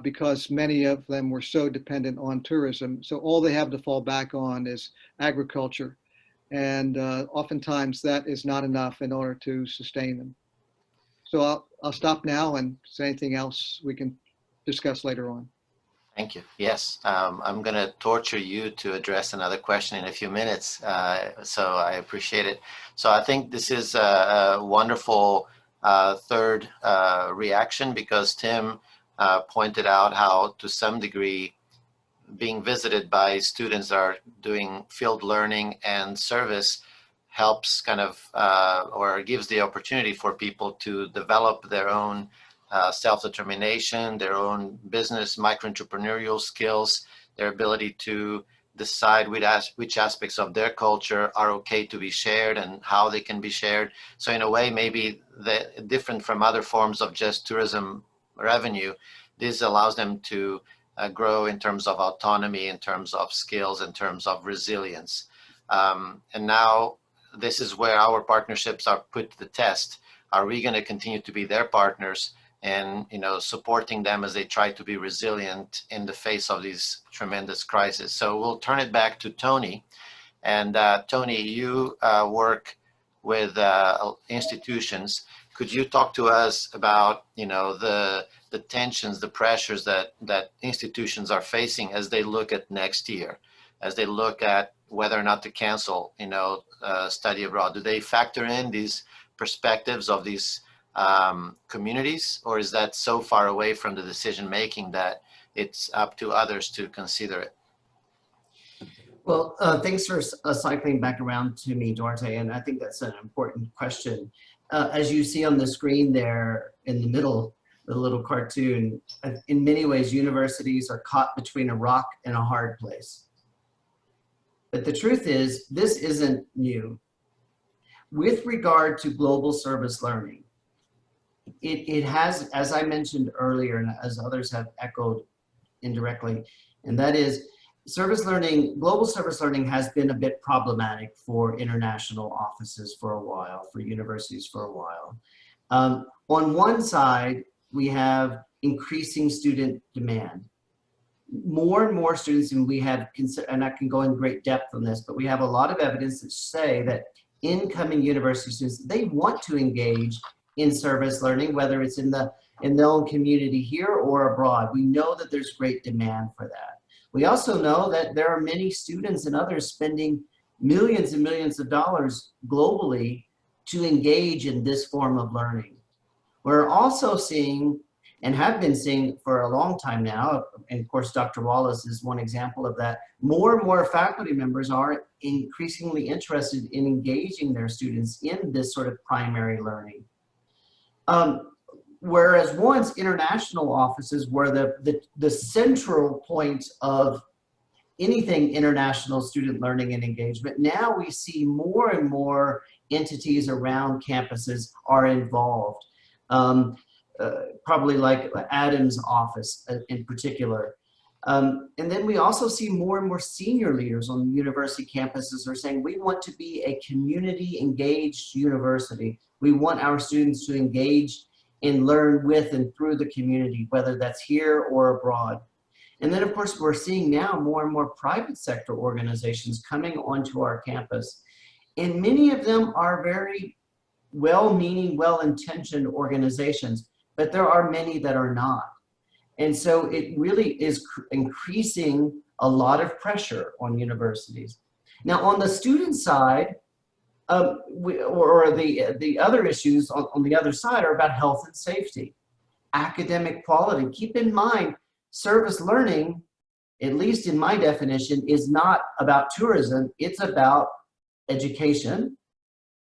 because many of them were so dependent on tourism. So all they have to fall back on is agriculture. And oftentimes that is not enough in order to sustain them. So I'll stop now, and if there's anything else we can discuss later on. Thank you. Yes, I'm going to torture you to address another question in a few minutes, so I appreciate it. So I think this is a wonderful third reaction, because Tim pointed out how, to some degree, being visited by students that are doing field learning and service helps kind of, or gives the opportunity for people to develop their own self-determination, their own business, micro-entrepreneurial skills, their ability to decide which aspects of their culture are okay to be shared and how they can be shared. So in a way, maybe different from other forms of just tourism revenue, this allows them to grow in terms of autonomy, in terms of skills, in terms of resilience. And now this is where our partnerships are put to the test. Are we going to continue to be their partners and, you know, supporting them as they try to be resilient in the face of these tremendous crises? So we'll turn it back to Tony. And Tony, you work with institutions. Could you talk to us about, you know, the tensions, the pressures that institutions are facing as they look at next year, as they look at whether or not to cancel, you know, study abroad? Do they factor in these perspectives of these communities, or is that so far away from the decision making that it's up to others to consider it? Well, thanks for cycling back around to me, Duarte, and I think that's an important question. As you see on the screen there in the middle, the little cartoon, in many ways, universities are caught between a rock and a hard place. But the truth is, this isn't new. With regard to global service learning, it has, as I mentioned earlier, and as others have echoed indirectly, and that is service learning, global service learning has been a bit problematic for international offices for a while, for universities for a while. On one side, we have increasing student demand. More and more students, and we have, and I can go in great depth on this, but we have a lot of evidence that say that incoming university students, they want to engage in service learning, whether it's in their own community here or abroad. We know that there's great demand for that. We also know that there are many students and others spending millions and millions of dollars globally to engage in this form of learning. We're also seeing, and have been seeing for a long time now, and of course Dr. Wallace is one example of that, more and more faculty members are increasingly interested in engaging their students in this sort of primary learning. Whereas once international offices were the central point of anything international student learning and engagement, now we see more and more entities around campuses are involved. Probably like Adam's office in particular. And then we also see more and more senior leaders on university campuses are saying, we want to be a community engaged university. We want our students to engage and learn with and through the community, whether that's here or abroad. And then of course, we're seeing now more and more private sector organizations coming onto our campus. And many of them are very well-meaning, well-intentioned organizations, but there are many that are not. And so it really is increasing a lot of pressure on universities. Now on the student side, the other issues on the other side are about health and safety, academic quality. Keep in mind, service learning, at least in my definition, is not about tourism, it's about education.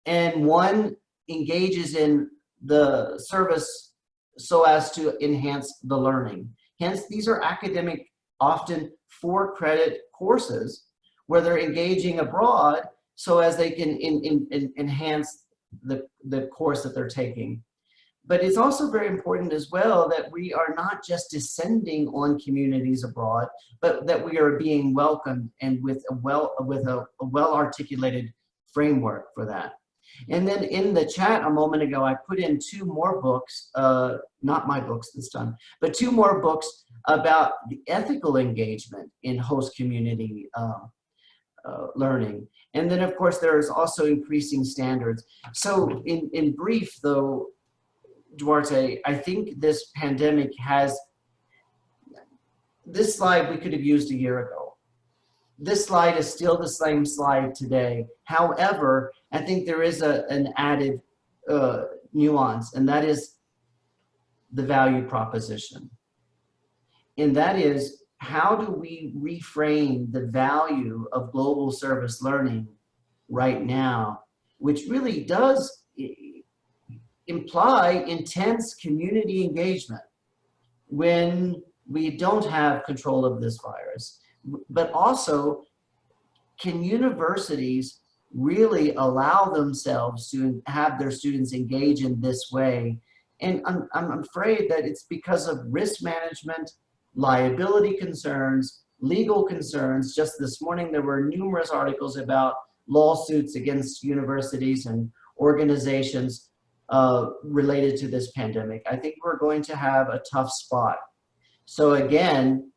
And one engages in the service so as to enhance the learning. Hence, these are academic, often for-credit courses where they're engaging abroad so as they can enhance the course that they're taking. But it's also very important as well that we are not just descending on communities abroad, but that we are being welcomed and with a well-articulated framework for that. And then in the chat a moment ago, I put in 2 more books, not my books this time, but 2 more books about the ethical engagement in host community learning. And then of course, there is also increasing standards. So in brief though, Duarte, I think this pandemic has, this slide we could have used a year ago. This slide is still the same slide today. However, I think there is an added nuance, and that is the value proposition. And that is, how do we reframe the value of global service learning right now, which really does imply intense community engagement when we don't have control of this virus. But also, can universities really allow themselves to have their students engage in this way? And I'm afraid that it's because of risk management, liability concerns, legal concerns. Just this morning, there were numerous articles about lawsuits against universities and organizations related to this pandemic. I think we're going to have a tough spot. So again,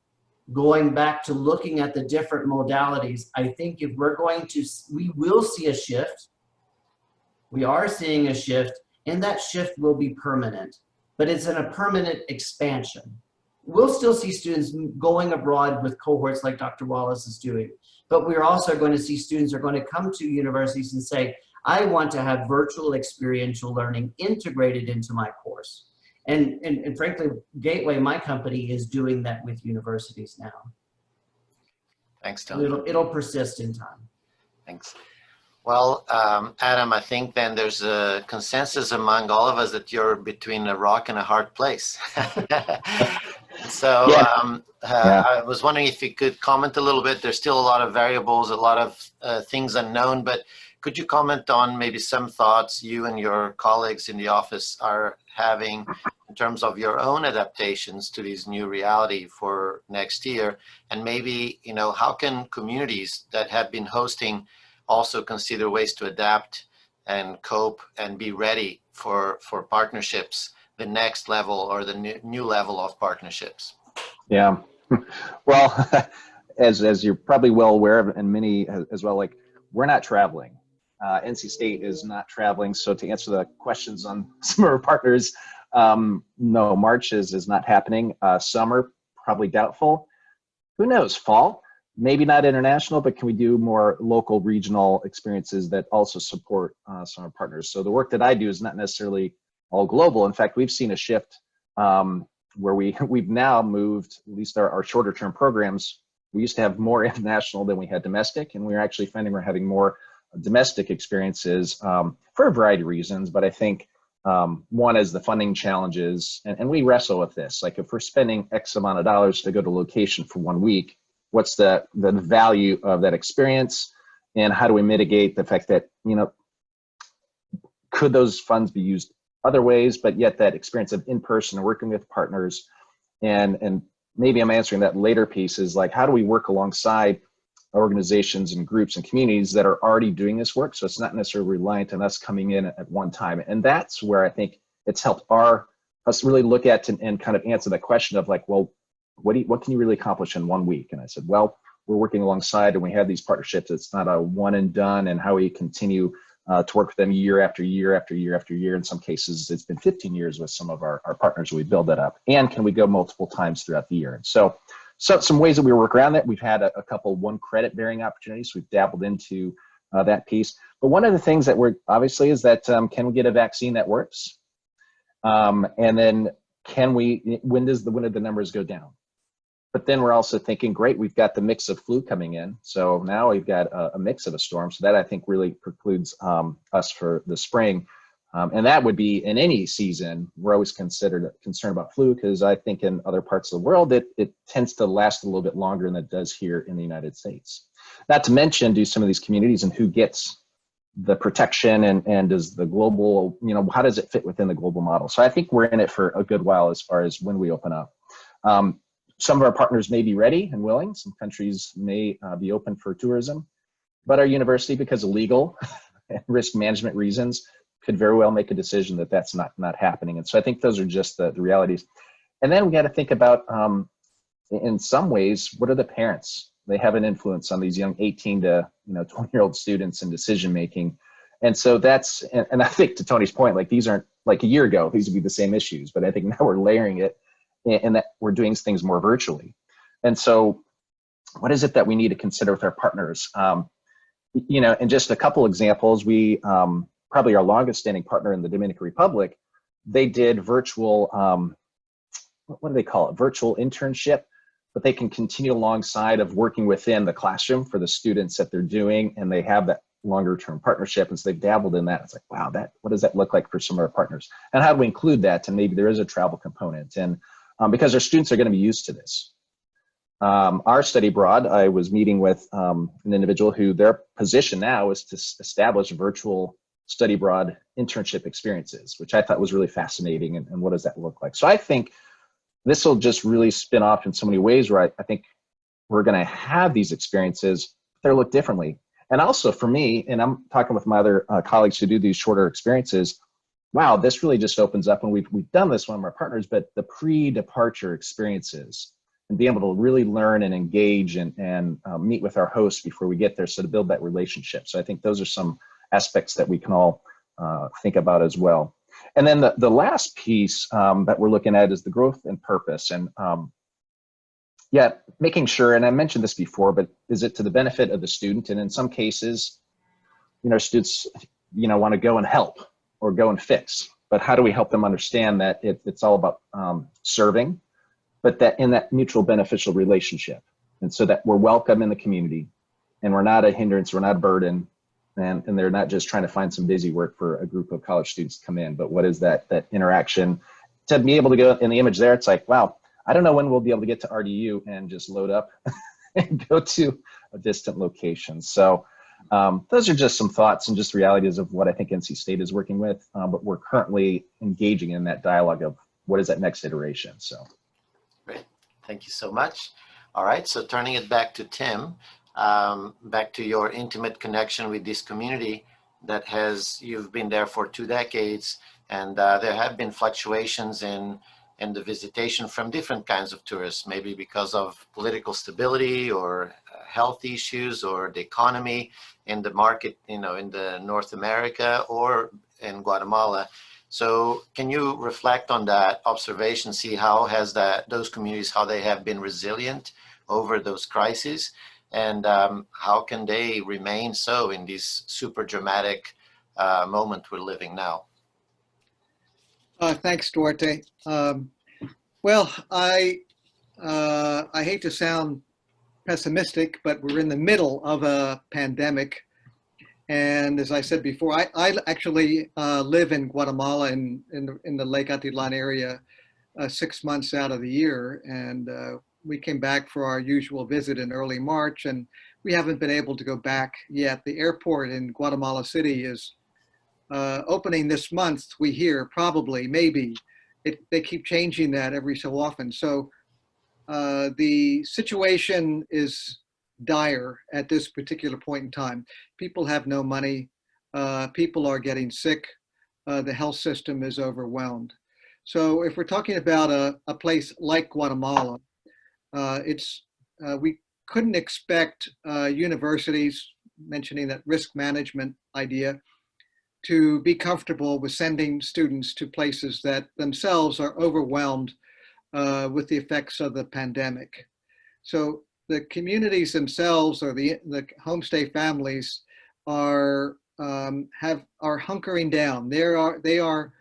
going back to looking at the different modalities, I think if we're going to, we will see a shift. We are seeing a shift, and that shift will be permanent, but it's in a permanent expansion. We'll still see students going abroad with cohorts like Dr. Wallace is doing, but we're also going to see students are going to come to universities and say, I want to have virtual experiential learning integrated into my course. And frankly, Gateway, my company, is doing that with universities now. Thanks, Tony. It'll persist in time. Thanks. Well, Adam, I think then there's a consensus among all of us that you're between a rock and a hard place. So I was wondering if you could comment a little bit. There's still a lot of variables, a lot of things unknown, but could you comment on maybe some thoughts you and your colleagues in the office are having in terms of your own adaptations to this new reality for next year? And maybe, you know, how can communities that have been hosting also consider ways to adapt and cope and be ready for partnerships, the next level or the new level of partnerships? Yeah, well, as you're probably well aware of, and many as well, like, we're not traveling. NC State is not traveling. So to answer the questions on some of our partners, no, March is not happening. Summer, probably doubtful. Who knows, fall? Maybe not international, but can we do more local, regional experiences that also support some of our partners? So the work that I do is not necessarily all global. In fact, we've seen a shift where we've now moved, at least our shorter term programs, we used to have more international than we had domestic, and we're actually finding we're having more domestic experiences for a variety of reasons. But I think one is the funding challenges, and we wrestle with this. Like if we're spending X amount of dollars to go to location for 1 week, what's the value of that experience, and how do we mitigate the fact that, you know, could those funds be used other ways, but yet that experience of in-person and working with partners, and maybe I'm answering that later piece is like, how do we work alongside organizations and groups and communities that are already doing this work, so it's not necessarily reliant on us coming in at one time. And that's where I think it's helped us really look at and kind of answer that question of like, well, what can you really accomplish in 1 week? And I said, well, we're working alongside and we have these partnerships. It's not a one and done, and how we continue to work with them year after year after year after year. In some cases, it's been 15 years with some of our partners. We build that up. And can we go multiple times throughout the year? And so some ways that we work around that, we've had a couple 1 credit bearing opportunities. We've dabbled into that piece. But one of the things that we're obviously is that can we get a vaccine that works? And then when do the numbers go down? But then we're also thinking, great, we've got the mix of flu coming in. So now we've got a mix of a storm. So that I think really precludes us for the spring. And that would be in any season. We're always concerned about flu, because I think in other parts of the world, it tends to last a little bit longer than it does here in the United States. Not to mention, do some of these communities and who gets the protection and does the global, you know, how does it fit within the global model? So I think we're in it for a good while as far as when we open up. Some of our partners may be ready and willing. Some countries may be open for tourism, but our university, because of legal and risk management reasons, could very well make a decision that that's not happening. And so I think those are just the realities. And then we got to think about, in some ways, what are the parents? They have an influence on these young 18 to 20-year-old students in decision making. And so that's, and I think to Tony's point, like these aren't like a year ago, these would be the same issues, but I think now we're layering it, and that we're doing things more virtually. And so what is it that we need to consider with our partners? And just a couple examples, we, probably our longest standing partner in the Dominican Republic, they did virtual, what do they call it? Virtual internship, but they can continue alongside of working within the classroom for the students that they're doing, and they have that longer term partnership. And so they've dabbled in that. It's like, wow, what does that look like for some of our partners? And how do we include that? And maybe there is a travel component. And because our students are going to be used to this. Our study abroad, I was meeting with an individual who their position now is to establish virtual study abroad internship experiences, which I thought was really fascinating. And what does that look like? So I think this will just really spin off in so many ways where I think we're going to have these experiences, but they'll look differently. And also for me, and I'm talking with my other colleagues who do these shorter experiences, wow, this really just opens up, and we've done this with one of our partners, but the pre-departure experiences and being able to really learn and engage and meet with our hosts before we get there, so to build that relationship. So I think those are some aspects that we can all think about as well. And then the last piece that we're looking at is the growth and purpose. And making sure, and I mentioned this before, but is it to the benefit of the student? And in some cases, students, want to go and help or go and fix, but how do we help them understand that it's all about serving, but that in that mutual beneficial relationship, and so that we're welcome in the community and we're not a hindrance, we're not a burden, and they're not just trying to find some busy work for a group of college students to come in, but what is that interaction to be able to go in the image there? It's like, wow, I don't know when we'll be able to get to RDU and just load up and go to a distant location. So those are just some thoughts and just realities of what I think NC State is working with, but we're currently engaging in that dialogue of what is that next iteration. So great, thank you so much. All right, so turning it back to Tim, back to your intimate connection with this community that you've been there for 2 decades, and there have been fluctuations in the visitation from different kinds of tourists, maybe because of political stability or health issues or the economy in the market, in the North America or in Guatemala. So can you reflect on that observation, see how has those communities, how they have been resilient over those crises, and how can they remain so in this super dramatic moment we're living now? Thanks, Duarte. Well, I hate to sound pessimistic, but we're in the middle of a pandemic. And as I said before, I actually live in Guatemala in the Lake Atitlan area 6 months out of the year. And we came back for our usual visit in early March, and we haven't been able to go back yet. The airport in Guatemala City is opening this month, we hear, probably, maybe. They keep changing that every so often. So the situation is dire at this particular point in time. People have no money. People are getting sick. The health system is overwhelmed. So if we're talking about a place like Guatemala, we couldn't expect universities, mentioning that risk management idea, to be comfortable with sending students to places that themselves are overwhelmed with the effects of the pandemic. So the communities themselves, or the homestay families, are hunkering down. They are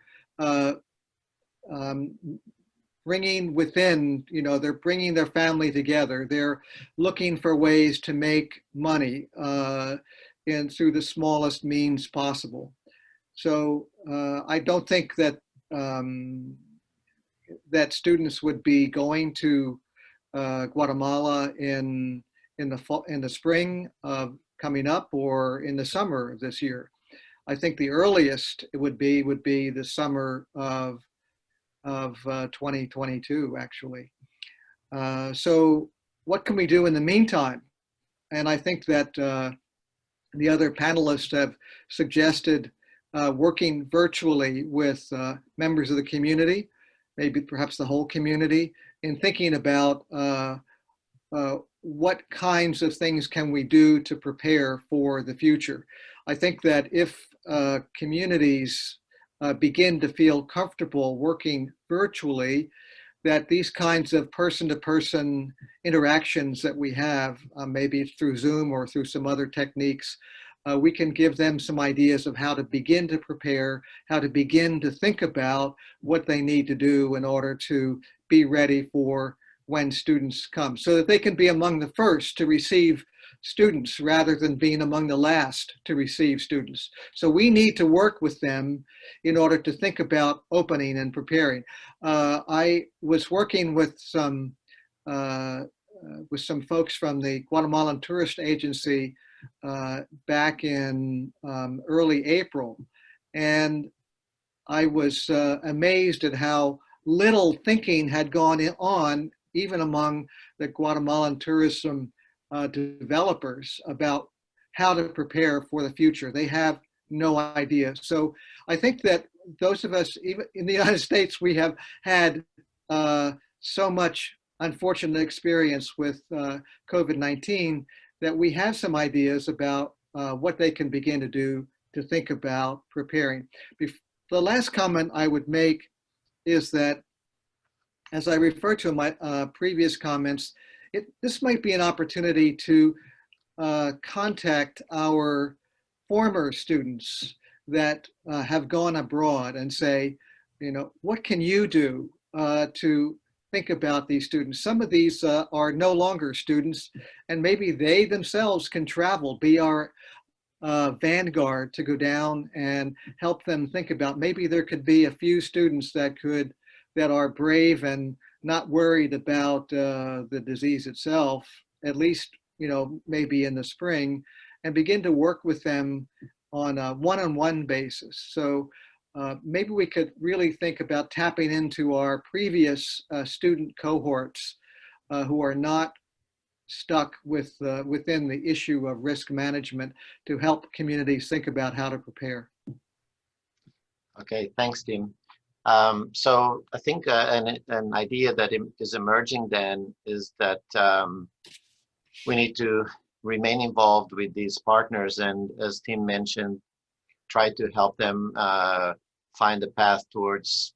bringing within, they're bringing their family together. They're looking for ways to make money and through the smallest means possible. So I don't think that that students would be going to Guatemala in the spring coming up, or in the summer of this year. I think the earliest it would be the summer of 2022, actually. So what can we do in the meantime? And I think that the other panelists have suggested working virtually with members of the community, maybe perhaps the whole community, in thinking about what kinds of things can we do to prepare for the future. I think that if communities begin to feel comfortable working virtually, that these kinds of person-to-person interactions that we have, maybe through Zoom or through some other techniques, we can give them some ideas of how to begin to prepare, how to begin to think about what they need to do in order to be ready for when students come, so that they can be among the first to receive students rather than being among the last to receive students. So we need to work with them in order to think about opening and preparing. I was working with some folks from the Guatemalan Tourist Agency back in early April, and I was amazed at how little thinking had gone on even among the Guatemalan tourism developers about how to prepare for the future. They have no idea. So I think that those of us, even in the United States, we have had so much unfortunate experience with COVID-19 that we have some ideas about what they can begin to do to think about preparing. The last comment I would make is that, as I referred to in my previous comments, this might be an opportunity to contact our former students that have gone abroad and say, what can you do to think about these students? Some of these are no longer students, and maybe they themselves can travel, be our vanguard to go down and help them think about, maybe there could be a few students that are brave and not worried about the disease itself, at least, maybe in the spring, and begin to work with them on a one-on-one basis. So maybe we could really think about tapping into our previous student cohorts who are not stuck within the issue of risk management, to help communities think about how to prepare. Okay, thanks, Tim. So I think an idea that is emerging then is that we need to remain involved with these partners, and as Tim mentioned, try to help them find a path towards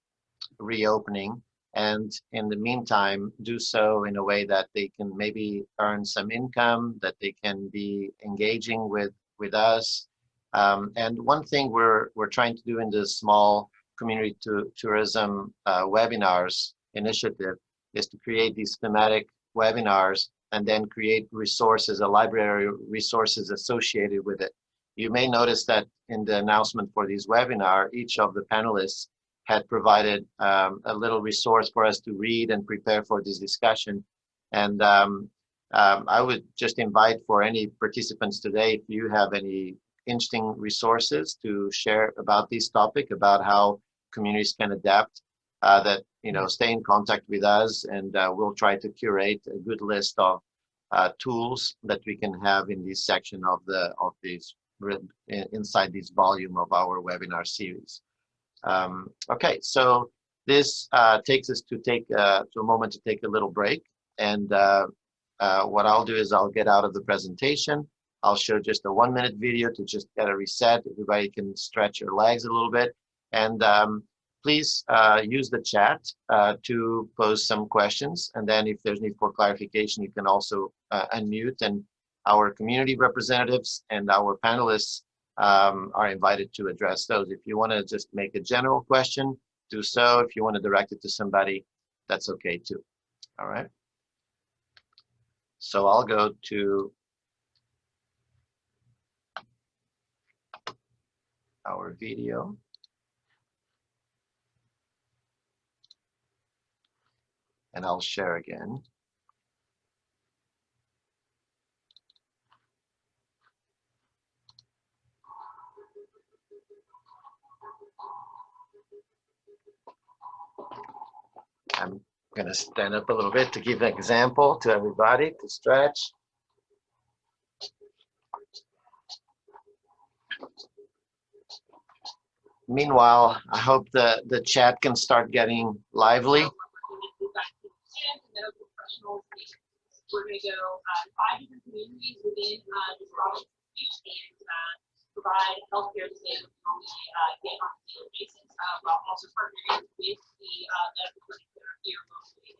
reopening, and in the meantime do so in a way that they can maybe earn some income, that they can be engaging with us. And one thing we're trying to do in this small community tourism webinars initiative is to create these thematic webinars and then create resources, a library of resources associated with it. You may notice that in the announcement for this webinar, each of the panelists had provided a little resource for us to read and prepare for this discussion. And I would just invite for any participants today, if you have any interesting resources to share about this topic, about how communities can adapt, that, you know, stay in contact with us, and we'll try to curate a good list of tools that we can have in this section of these inside this volume of our webinar series. Okay, so this takes us to a moment to take a little break, and what I'll do is I'll get out of the presentation. I'll show just a 1-minute video to just get a reset. Everybody can stretch your legs a little bit, and please use the chat to pose some questions, and then if there's need for clarification, you can also unmute, and our community representatives and our panelists are invited to address those. If you want to just make a general question, do so. If you want to direct it to somebody, that's okay too. All right. So I'll go to our video. And I'll share again. I'm going to stand up a little bit to give an example to everybody to stretch. Meanwhile, I hope the chat can start getting lively. We're going to go 5 different communities within this province and provide healthcare that they would normally get on a daily basis, while also partnering with the medical clinics that are here locally.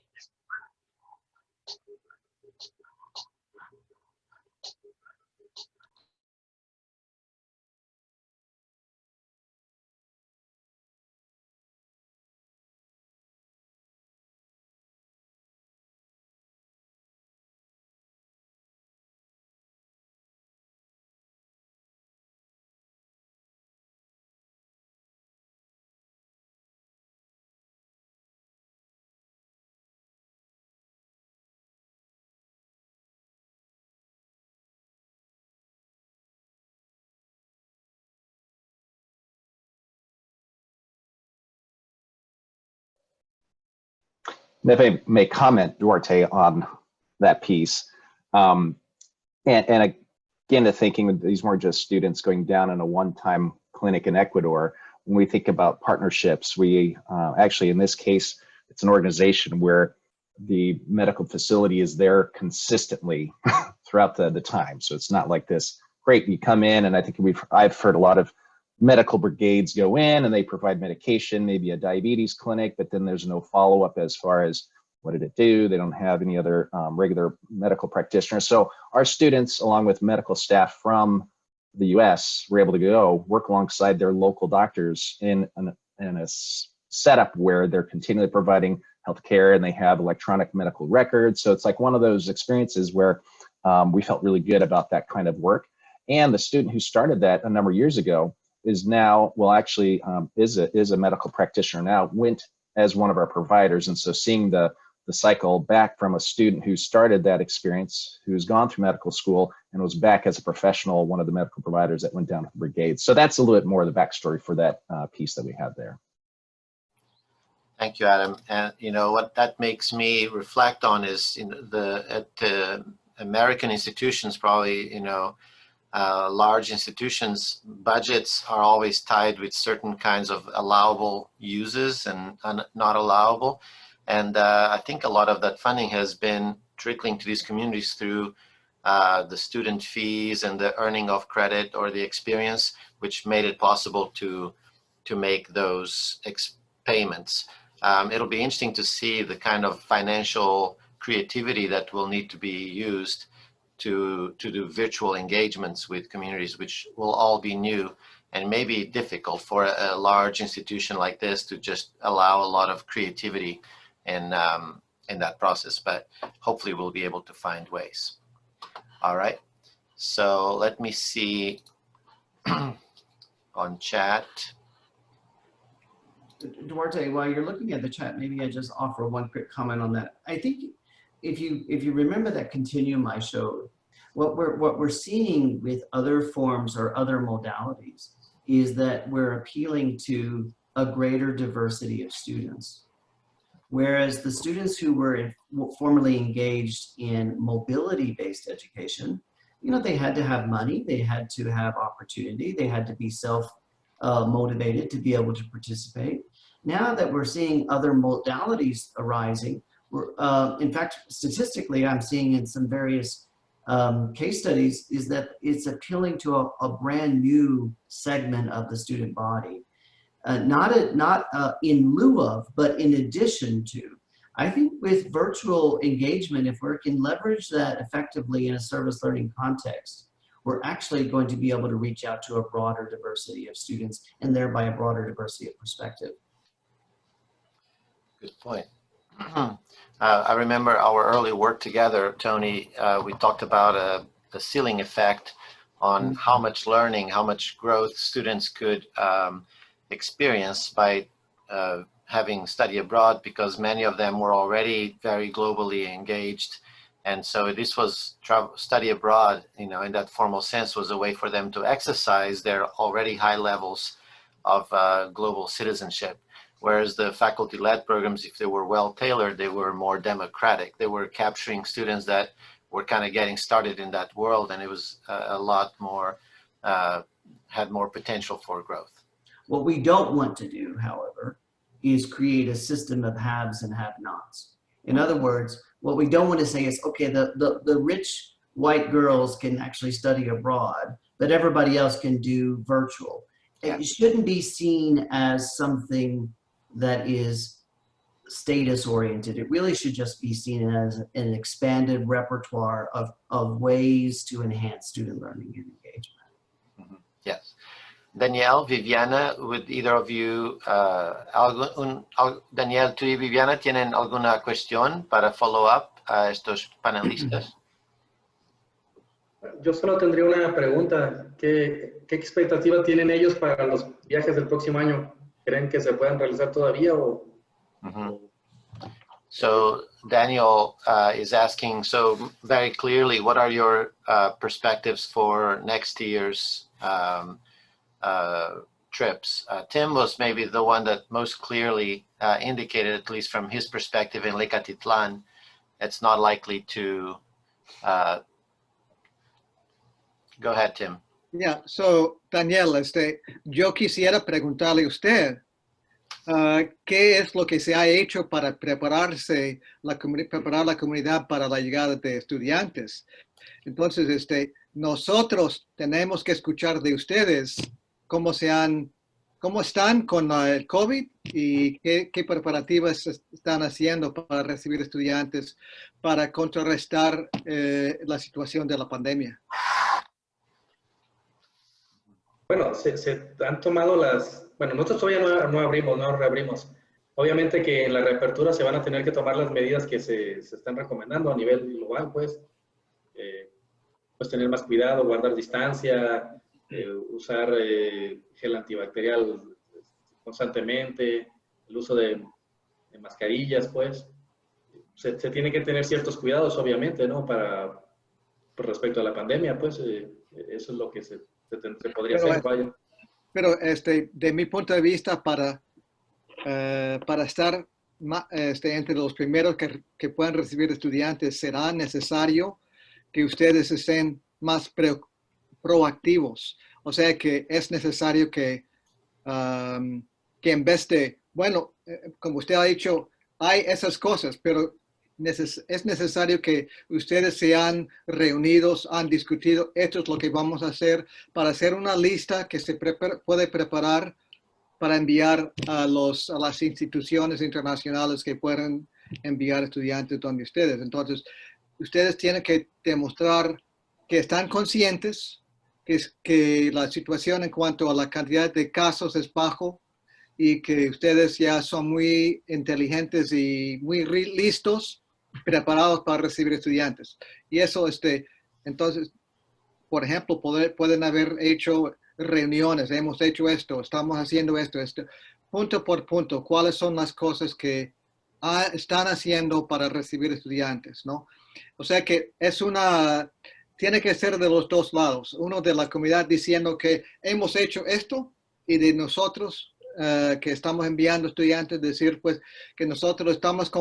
If I may comment, Duarte, on that piece, and again, to thinking these weren't just students going down in a one-time clinic in Ecuador. When we think about partnerships, we actually, in this case, it's an organization where the medical facility is there consistently throughout the time. So it's not like this, great, you come in, and I think I've heard a lot of medical brigades go in and they provide medication, maybe a diabetes clinic, but then there's no follow-up as far as what did it do? They don't have any other regular medical practitioners. So our students, along with medical staff from the US, were able to go work alongside their local doctors in a setup where they're continually providing healthcare, and they have electronic medical records. So it's like one of those experiences where we felt really good about that kind of work. And the student who started that a number of years ago is now, well, actually is a medical practitioner now, went as one of our providers. And so seeing the cycle back from a student who started that experience, who's gone through medical school and was back as a professional, one of the medical providers that went down to the brigade. So that's a little bit more of the backstory for that piece that we have there. Thank you, Adam. And you know what that makes me reflect on is, at the American institutions, probably, large institutions, budgets are always tied with certain kinds of allowable uses and not allowable. And I think a lot of that funding has been trickling to these communities through the student fees and the earning of credit or the experience, which made it possible to make those payments. It'll be interesting to see the kind of financial creativity that will need to be used to do virtual engagements with communities, which will all be new and maybe difficult for a large institution like this to just allow a lot of creativity in that process. But hopefully we'll be able to find ways. All right, so let me see on chat. Duarte, while you're looking at the chat, maybe I just offer one quick comment on that. I think if you remember that continuum I showed, what we're seeing with other forms or other modalities is that we're appealing to a greater diversity of students. Whereas the students who were formerly engaged in mobility-based education, you know, they had to have money, they had to have opportunity, they had to be self-motivated to be able to participate. Now that we're seeing other modalities arising, in fact, statistically, I'm seeing in some various case studies is that it's appealing to a brand new segment of the student body. Not in lieu of, but in addition to. I think with virtual engagement, if we can leverage that effectively in a service learning context, we're actually going to be able to reach out to a broader diversity of students and thereby a broader diversity of perspective. Good point. I remember our early work together, Tony. We talked about the ceiling effect on how much learning, how much growth students could experience by having study abroad, because many of them were already very globally engaged. And so this was study abroad, you know, in that formal sense, was a way for them to exercise their already high levels of global citizenship. Whereas the faculty-led programs, if they were well tailored, they were more democratic. They were capturing students that were kind of getting started in that world, and it was a lot more, had more potential for growth. What we don't want to do, however, is create a system of haves and have-nots. In other words, what we don't want to say is, okay, the rich white girls can actually study abroad, but everybody else can do virtual. It shouldn't be seen as something that is status-oriented. It really should just be seen as an expanded repertoire of ways to enhance student learning and engagement. Mm-hmm. Yes. Danielle, Viviana, would either of you, Danielle, tú y Viviana, ¿tienen alguna cuestión para follow up a estos panelistas? Yo solo tendría una pregunta. ¿Qué expectativa tienen ellos para los viajes del próximo año? ¿Creen que se puedan realizar todavía o? Mm-hmm. So Daniel is asking, so very clearly, what are your perspectives for next year's trips? Tim was maybe the one that most clearly indicated, at least from his perspective in Lecatitlan, it's not likely to. Go ahead, Tim. Yeah, so Daniel, yo quisiera preguntarle a usted, ¿qué es lo que se ha hecho para preparar la comunidad para la llegada de estudiantes? Entonces, nosotros tenemos que escuchar de ustedes cómo están con el COVID y qué preparativas están haciendo para recibir estudiantes para contrarrestar la situación de la pandemia. Bueno, se han tomado bueno, nosotros todavía no reabrimos. Obviamente que en la reapertura se van a tener que tomar las medidas que se están recomendando a nivel global, pues tener más cuidado, guardar distancia, usar gel antibacterial constantemente, el uso de mascarillas, pues. Se tienen que tener ciertos cuidados, obviamente, ¿no? Por respecto a la pandemia, pues, eso es lo que se podría hacer, vaya. Pero de mi punto de vista, para estar entre los primeros que puedan recibir estudiantes, será necesario que ustedes estén más proactivos. O sea que es necesario que en vez de, bueno, como usted ha dicho, hay esas cosas, pero es necesario que ustedes se han reunidos, han discutido, esto es lo que vamos a hacer, para hacer una lista que se puede preparar para enviar a las instituciones internacionales que puedan enviar estudiantes donde ustedes. Entonces, ustedes tienen que demostrar que están conscientes que la situación en cuanto a la cantidad de casos es bajo y que ustedes ya son muy inteligentes y muy listos, preparados para recibir estudiantes. Y eso, entonces, por ejemplo, pueden haber hecho reuniones, hemos hecho esto, estamos haciendo esto, punto por punto, cuáles son las cosas que están haciendo para recibir estudiantes, ¿no? O sea que tiene que ser de los dos lados, uno de la comunidad diciendo que hemos hecho esto y de nosotros que estamos enviando estudiantes decir pues que nosotros estamos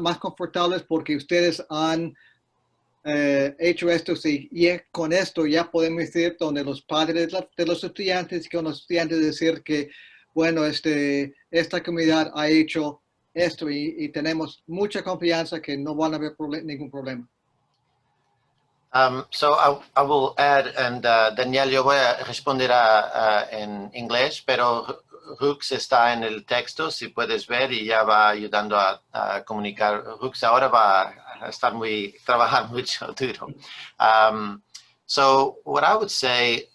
más confortables porque ustedes han hecho esto, sí, y con esto ya podemos decir donde los padres de los estudiantes y con los estudiantes decir que, bueno, esta comunidad ha hecho esto y tenemos mucha confianza que no van a haber ningún problema. So I will add, and Danielle, yo voy a responder en inglés, pero Hooks está en el texto, si puedes ver, y ya va ayudando a comunicar. Hooks ahora va a trabajar mucho duro. So what I would say,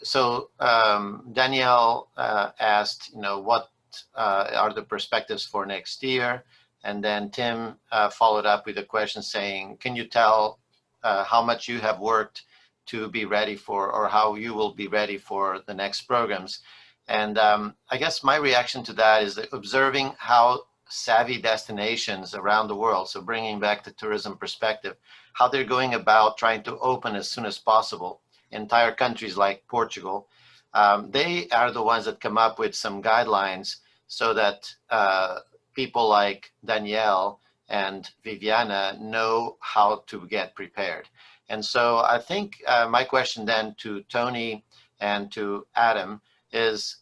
Danielle asked, what are the perspectives for next year? And then Tim followed up with a question saying, can you tell how much you have worked to be ready for, or how you will be ready for the next programs? And I guess my reaction to that is observing how savvy destinations around the world, so bringing back the tourism perspective, how they're going about trying to open as soon as possible. Entire countries like Portugal, they are the ones that come up with some guidelines so that people like Danielle and Viviana know how to get prepared. And so I think my question then to Tony and to Adam is,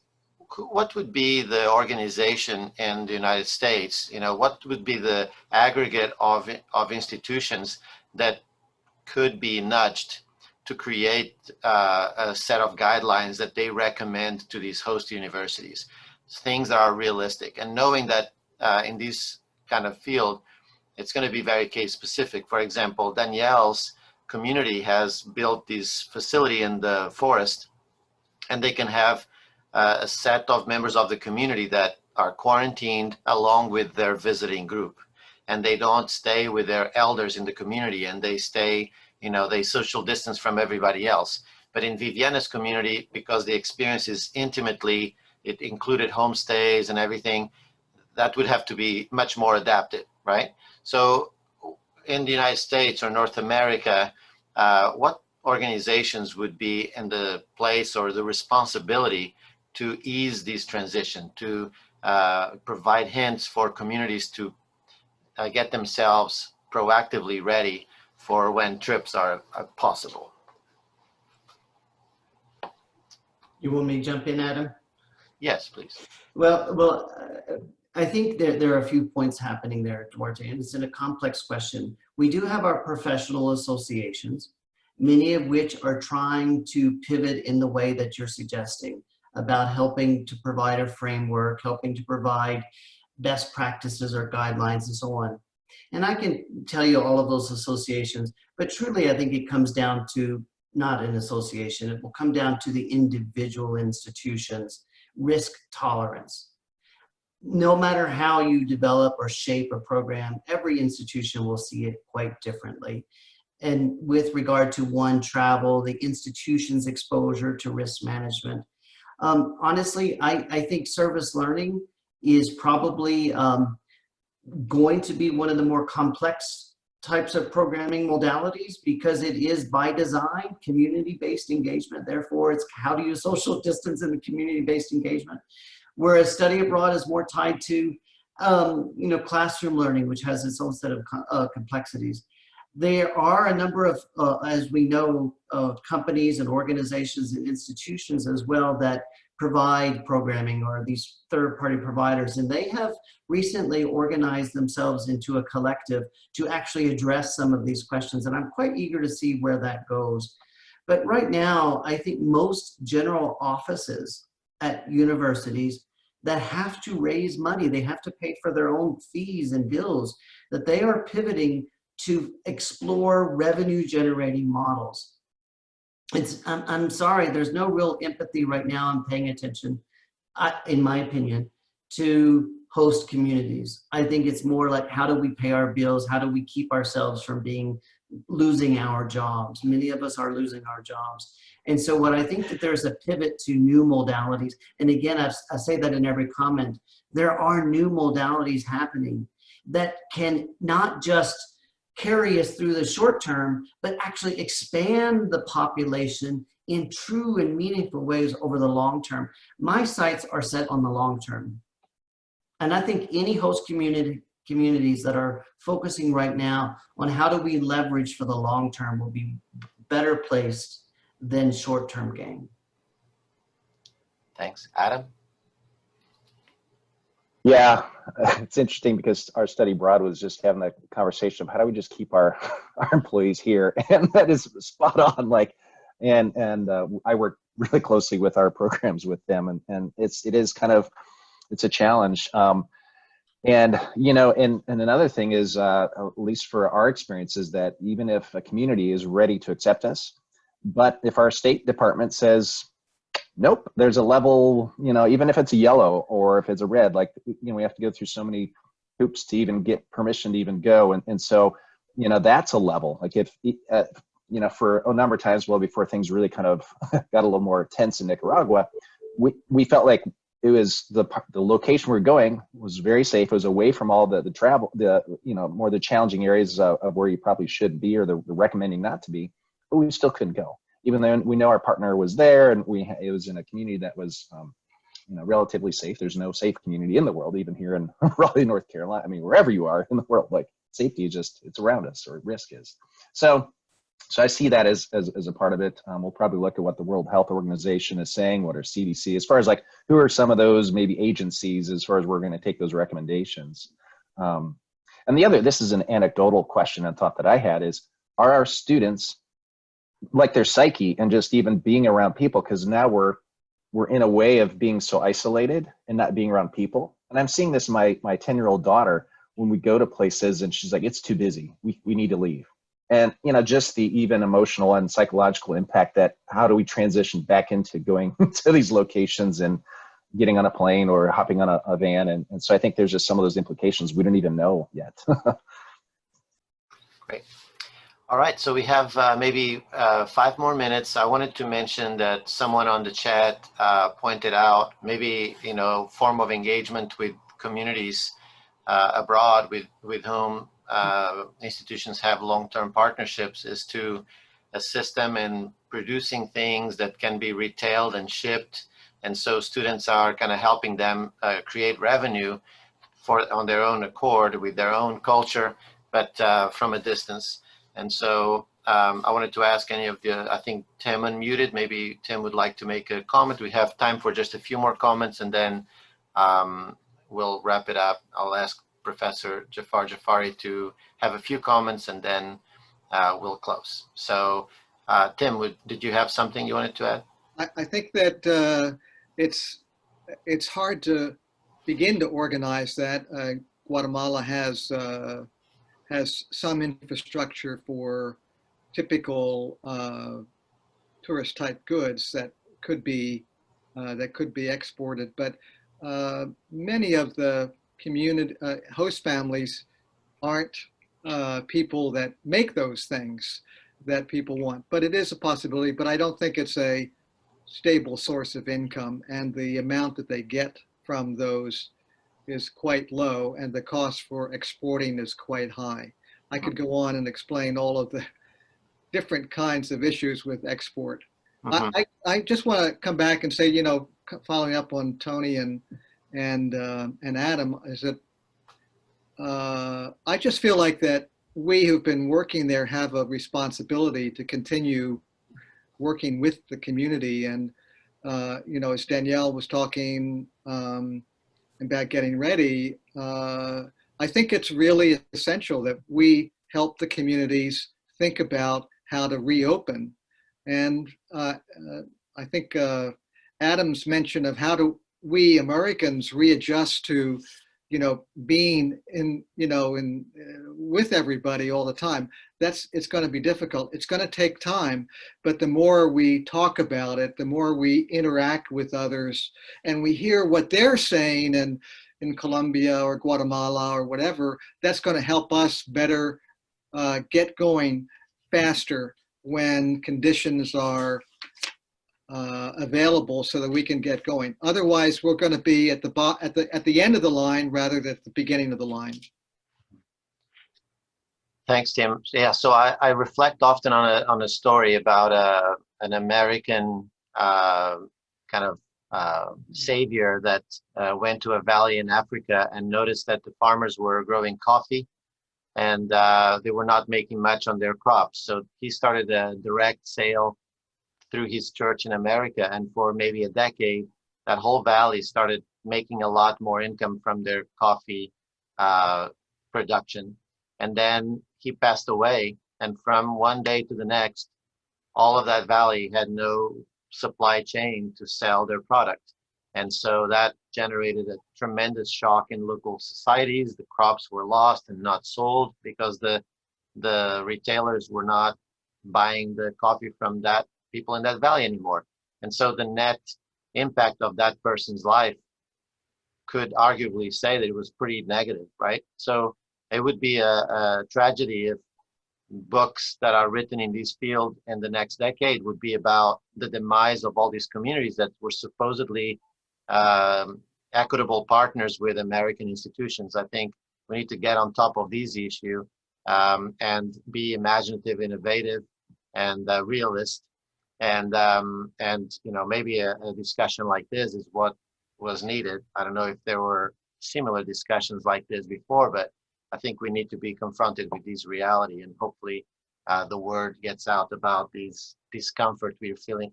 what would be the organization in the United States? What would be the aggregate of institutions that could be nudged to create a set of guidelines that they recommend to these host universities, things that are realistic, and knowing that in this kind of field, it's going to be very case specific. For example, Danielle's community has built this facility in the forest, and they can have a set of members of the community that are quarantined along with their visiting group, and they don't stay with their elders in the community, and they stay, they social distance from everybody else. But in Viviana's community, because the experience is intimately, it included homestays and everything, that would have to be much more adapted, right? So in the United States or North America, what organizations would be in the place or the responsibility to ease this transition, to provide hints for communities to get themselves proactively ready for when trips are possible? You want me to jump in, Adam? Yes, please. Well, I think there are a few points happening there, Duarte, and it's in a complex question. We do have our professional associations, many of which are trying to pivot in the way that you're suggesting, about helping to provide a framework, helping to provide best practices or guidelines and so on. And I can tell you all of those associations, but truly I think it comes down to not an association. It will come down to the individual institutions' risk tolerance. No matter how you develop or shape a program, every institution will see it quite differently. And with regard to travel, the institution's exposure to risk management, honestly, I think service learning is probably going to be one of the more complex types of programming modalities, because it is by design community-based engagement. Therefore, it's how do you social distance in the community-based engagement, whereas study abroad is more tied to classroom learning, which has its own set of complexities. There are a number of, as we know, companies and organizations and institutions as well that provide programming, or these third-party providers, and they have recently organized themselves into a collective to actually address some of these questions, and I'm quite eager to see where that goes. But right now, I think most general offices at universities that have to raise money, they have to pay for their own fees and bills, that they are pivoting to explore revenue-generating models. I'm sorry, there's no real empathy right now. I'm paying attention, in my opinion, to host communities. I think it's more like, how do we pay our bills? How do we keep ourselves from losing our jobs? Many of us are losing our jobs. And so what I think that there's a pivot to new modalities. And again, I say that in every comment, there are new modalities happening that can not just carry us through the short term, but actually expand the population in true and meaningful ways over the long term. My sights are set on the long term. And I think any host communities that are focusing right now on how do we leverage for the long term will be better placed than short-term gain. Thanks. Adam? Yeah, it's interesting because our study abroad was just having a conversation of how do we just keep our employees here, and that is spot on. Like, and I work really closely with our programs with them, and it is kind of, it's a challenge. And you know, and another thing is, at least for our experience, is that even if a community is ready to accept us, but if our State Department says, nope, there's a level, you know, even if it's a yellow or if it's a red, like, you know, we have to go through so many hoops to even get permission to even go. And so, you know, that's a level. Like if, you know, for a number of times, well, before things really kind of got a little more tense in Nicaragua, we felt like it was the location we were going was very safe. It was away from all the travel, you know, more the challenging areas of where you probably should be, or the recommending not to be, but we still couldn't go. Even though we know our partner was there, and it was in a community that was, you know, relatively safe. There's no safe community in the world, even here in Raleigh, North Carolina. I mean, wherever you are in the world, like safety is just, it's around us, or risk is. So I see that as a part of it. We'll probably look at what the World Health Organization is saying, what our CDC, as far as like, who are some of those maybe agencies as far as we're going to take those recommendations. And the other, this is an anecdotal question and thought that I had is, are our students, like their psyche and just even being around people, because now we're in a way of being so isolated and not being around people. And I'm seeing this in my 10-year-old daughter when we go to places and she's like, it's too busy, we need to leave. And you know, just the even emotional and psychological impact that, how do we transition back into going to these locations and getting on a plane or hopping on a van, and so I think there's just some of those implications we don't even know yet. Great. All right, so we have maybe 5 more minutes. I wanted to mention that someone on the chat pointed out maybe, you know, form of engagement with communities abroad with whom institutions have long-term partnerships is to assist them in producing things that can be retailed and shipped. And so students are kind of helping them create revenue on their own accord with their own culture, but from a distance. And so I wanted to ask any of I think Tim unmuted, maybe Tim would like to make a comment. We have time for just a few more comments, and then we'll wrap it up. I'll ask Professor Jafar Jafari to have a few comments, and then we'll close. So Tim, did you have something you wanted to add? I think that it's hard to begin to organize that. Guatemala has some infrastructure for typical tourist type goods that could be exported, but many of the community host families aren't people that make those things that people want. But it is a possibility, but I don't think it's a stable source of income, and the amount that they get from those is quite low, and the cost for exporting is quite high. I could go on and explain all of the different kinds of issues with export. I just want to come back and say, you know, following up on Tony and Adam, is that I just feel like that we who've been working there have a responsibility to continue working with the community. And as Danielle was talking about getting ready, I think it's really essential that we help the communities think about how to reopen. And I think Adam's mention of how do we Americans readjust to, being with everybody all the time. It's going to be difficult. It's going to take time, but the more we talk about it, the more we interact with others and we hear what they're saying in Colombia or Guatemala or whatever, that's going to help us better get going faster when conditions are available so that we can get going. Otherwise, we're going to be at the end of the line rather than at the beginning of the line. Thanks, Tim. Yeah, so I reflect often on a story about an American kind of savior that went to a valley in Africa and noticed that the farmers were growing coffee and they were not making much on their crops. So he started a direct sale through his church in America, and for maybe a decade, that whole valley started making a lot more income from their coffee production. And then he passed away, and from one day to the next, all of that valley had no supply chain to sell their product. And so that generated a tremendous shock in local societies. The crops were lost and not sold because the retailers were not buying the coffee from that people in that valley anymore. And so the net impact of that person's life could arguably say that it was pretty negative, right? So it would be a tragedy if books that are written in this field in the next decade would be about the demise of all these communities that were supposedly equitable partners with American institutions. I think we need to get on top of these issues and be imaginative, innovative, and realist. And maybe a discussion like this is what was needed. I don't know if there were similar discussions like this before, but I think we need to be confronted with this reality, and hopefully the word gets out about these discomfort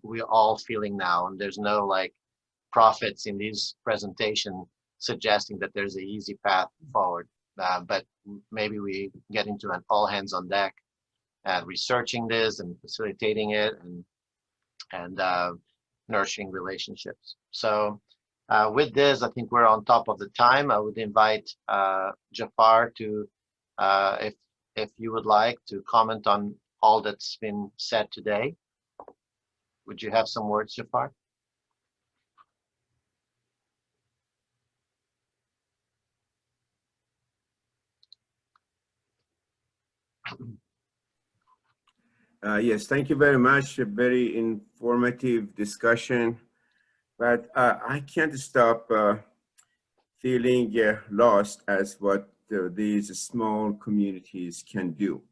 we're all feeling now. And there's no like prophets in this presentation suggesting that there's an easy path forward. But maybe we get into an all hands on deck at researching this and facilitating it and nurturing relationships. So with this, I think we're on top of the time. I would invite Jafar to, if you would like to comment on all that's been said today. Would you have some words, Jafar? Yes, thank you very much. A very informative discussion. But I can't stop feeling lost as what these small communities can do.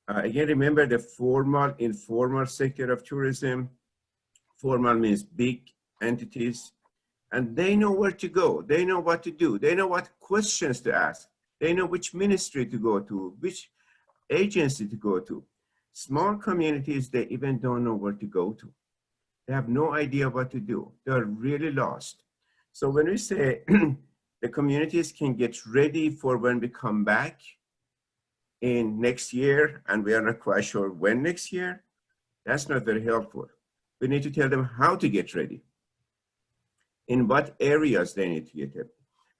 Again, remember the formal, informal sector of tourism. Formal means big entities, and they know where to go. They know what to do. They know what questions to ask. They know which ministry to go to, which agency to go to. Small communities, they even don't know where to go to. They have no idea what to do. They're really lost. So when we say the communities can get ready for when we come back in next year, and we are not quite sure when next year, that's not very helpful. We need to tell them how to get ready, in what areas they need to get ready.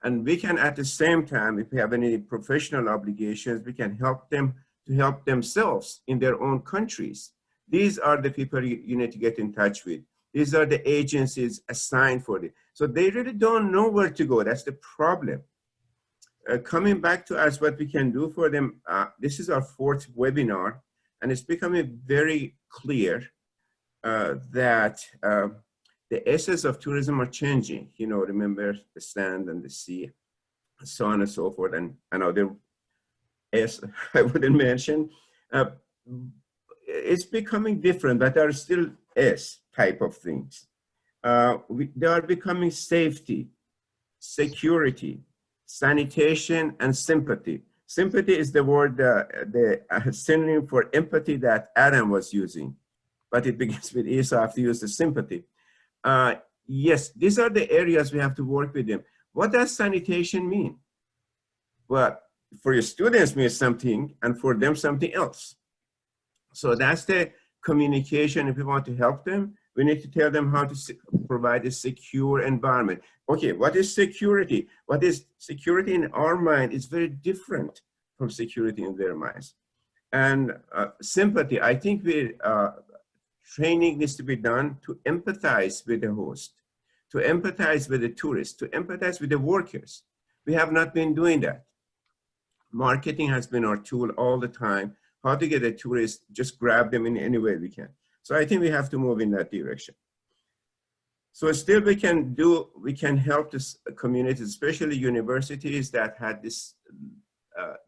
And we can, at the same time, if we have any professional obligations, we can help them to help themselves in their own countries. These are the people you need to get in touch with. These are the agencies assigned for it. So they really don't know where to go. That's the problem. Coming back to us, what we can do for them, this is our 4th webinar, and it's becoming very clear that the essence of tourism are changing. You know, remember the sand and the sea, so on and so forth, and other S I wouldn't mention. It's becoming different, but there are still S type of things. They are becoming safety, security, sanitation, and sympathy. Sympathy is the word, the synonym for empathy that Adam was using, but it begins with E, so I have to use the sympathy. Yes, these are the areas we have to work with them. What does sanitation mean? Well, for your students means something, and for them something else. So that's the communication. If we want to help them, we need to tell them how to provide a secure environment. Okay, what is security? What is security in our mind is very different from security in their minds. And sympathy, I think training needs to be done to empathize with the host, to empathize with the tourists, to empathize with the workers. We have not been doing that. Marketing has been our tool all the time. How to get a tourist, just grab them in any way we can. So I think we have to move in that direction. So still we can help this communities, especially universities that had this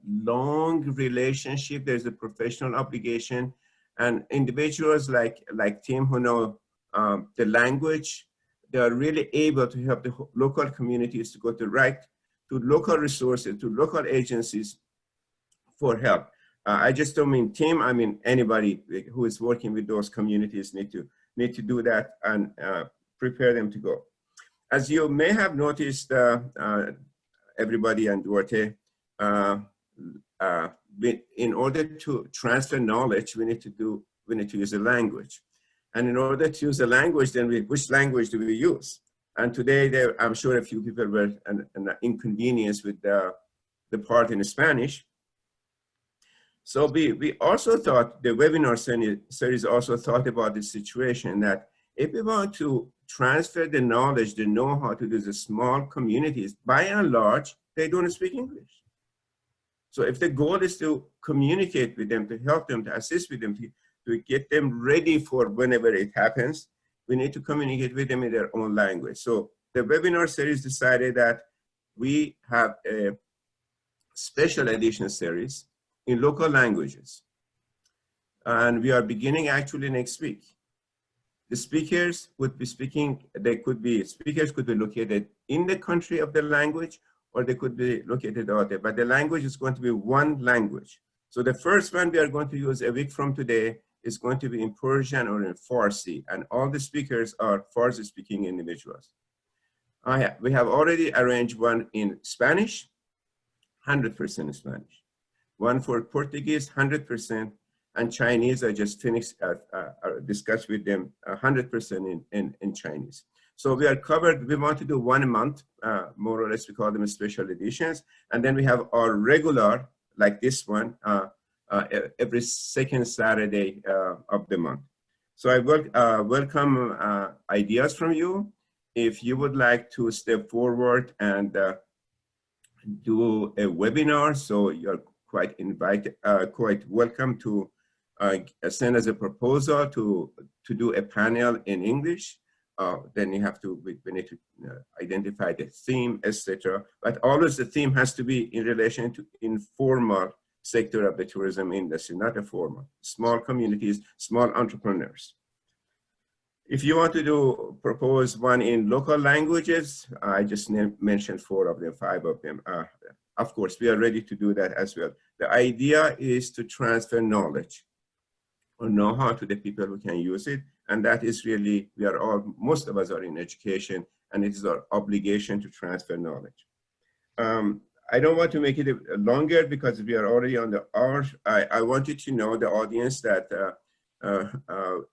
long relationship. There's a professional obligation, and individuals like Tim who know the language, they are really able to help the local communities to go to local resources, to local agencies for help. I just don't mean Tim, I mean anybody who is working with those communities need to do that and prepare them to go. As you may have noticed, everybody and Duarte, in order to transfer knowledge, we need to use a language. And in order to use a language, then which language do we use? And today, I'm sure a few people were an inconvenience with the part in Spanish. So we also thought, the webinar series also thought about the situation that if we want to transfer the knowledge, the know-how to these small communities, by and large, they don't speak English. So if the goal is to communicate with them, to help them, to assist with them, to get them ready for whenever it happens, we need to communicate with them in their own language. So the webinar series decided that we have a special edition series in local languages. And we are beginning actually next week. The speakers would be speaking, speakers could be located in the country of the language, or they could be located out there, but the language is going to be one language. So the first one we are going to use a week from today is going to be in Persian or in Farsi, and all the speakers are Farsi speaking individuals. We have already arranged one in Spanish, 100% Spanish. One for Portuguese, 100%, and Chinese, I just finished, discussed with them, 100% in Chinese. So we are covered, we want to do one a month, more or less, we call them special editions. And then we have our regular, like this one, every second Saturday of the month. So I welcome ideas from you. If you would like to step forward and do a webinar, so you're quite welcome to send us a proposal to do a panel in English. Then we need to identify the theme, etc. But always the theme has to be in relation to informal sector of the tourism industry, not a formal. Small communities, small entrepreneurs. If you want to propose one in local languages, I just mentioned 4 of them, 5 of them. Of course, we are ready to do that as well. The idea is to transfer knowledge or know-how to the people who can use it. And that is really, most of us are in education, and it is our obligation to transfer knowledge. I don't want to make it longer because we are already on the hour. I wanted to know, the audience, that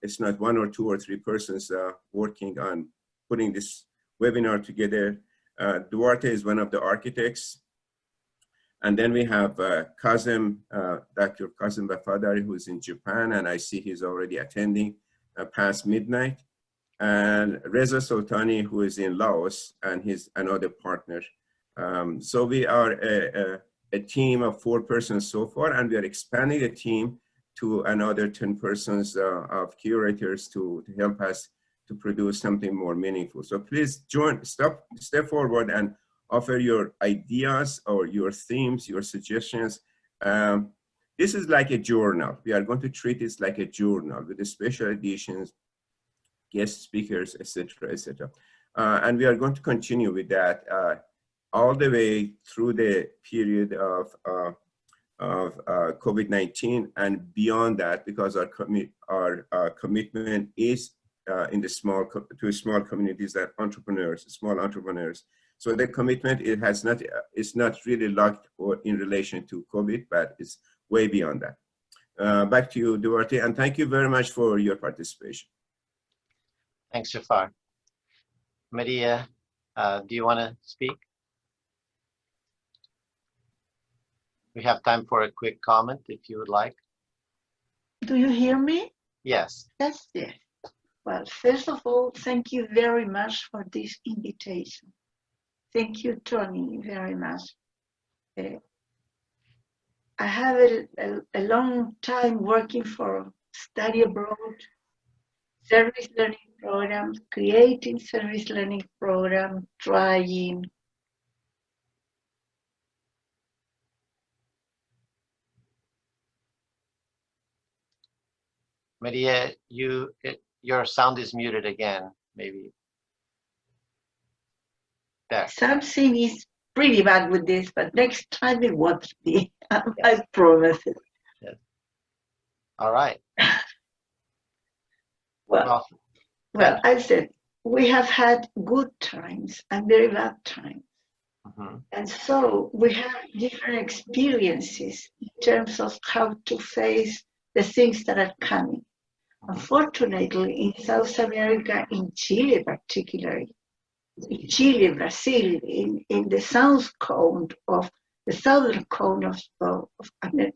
it's not 1 or 2 or 3 persons working on putting this webinar together. Duarte is one of the architects. And then we have Dr. Kazem Bafadari, who is in Japan, and I see he's already attending past midnight. And Reza Sultani, who is in Laos, and he's another partner. So we are a team of 4 persons so far, and we are expanding the team to another 10 persons of curators to help us to produce something more meaningful. So please step forward and offer your ideas or your themes, your suggestions. This is like a journal. We are going to treat this like a journal with the special editions, guest speakers, etc., etc. And we are going to continue with that all the way through the period of COVID-19 and beyond that, because our commitment is in the small communities that small entrepreneurs. So the commitment, it's not really locked or in relation to COVID, but it's way beyond that. Back to you, Duarte, and thank you very much for your participation. Thanks, Jafar. Maria, do you want to speak? We have time for a quick comment if you would like. Do you hear me? Yes. Yes. Well, first of all, thank you very much for this invitation. Thank you, Tony, very much. I have a long time working for study abroad, service learning programs, creating service learning programs, trying. Maria, your sound is muted again, maybe. There. Something is pretty bad with this, but next time it won't be. I promise it. Yes. All right. Well, I said, we have had good times and very bad times. Mm-hmm. And so we have different experiences in terms of how to face the things that are coming. Unfortunately, in South America, in Chile particularly, in Chile, Brazil, in the southern cone of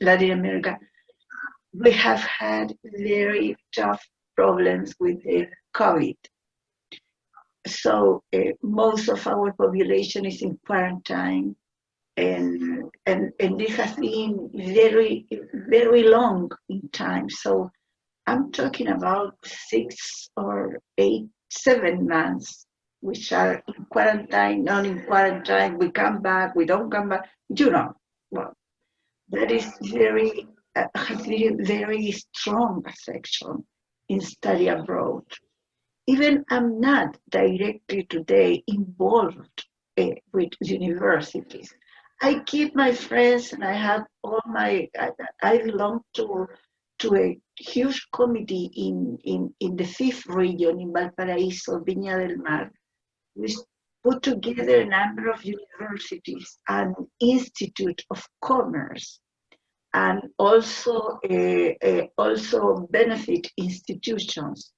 Latin America, we have had very tough problems with the COVID. So most of our population is in quarantine, and this has been very, very long in time. So I'm talking about 6 or 8, 7 months, which are in quarantine, not in quarantine. We come back, we don't come back. Well, that is has been a very strong section in study abroad. Even I'm not directly today involved with universities. I keep my friends, and I have I belong to a huge committee in the 5th region in Valparaíso, Viña del Mar. We put together a number of universities and Institute of Commerce, and also benefit institutions,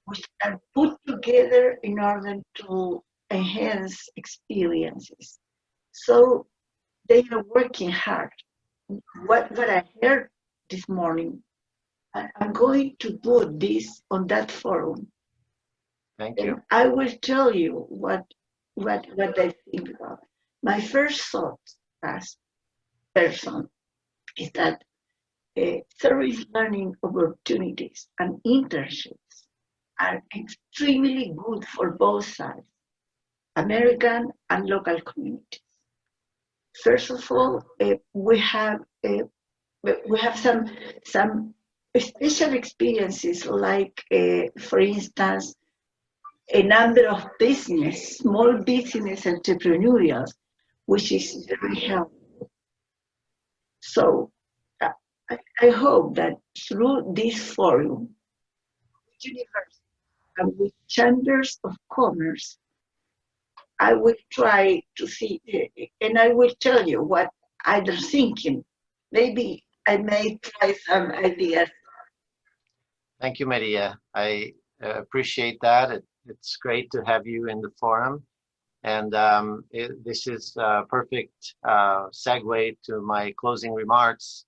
which are put together in order to enhance experiences. So they are working hard. What I heard this morning, I'm going to put this on that forum. Thank you. And I will tell you what I think about it. My first thought as person is that service learning opportunities and internships are extremely good for both sides, American and local communities. First of all, we have some special experiences, like, for instance, a number of small business entrepreneurials, which is very helpful. So I hope that through this forum, universities and with chambers of commerce, I will try to see, and I will tell you what I'm thinking. Maybe I may try some ideas. Thank you, Maria. I appreciate that. It's great to have you in the forum. And this is a perfect segue to my closing remarks.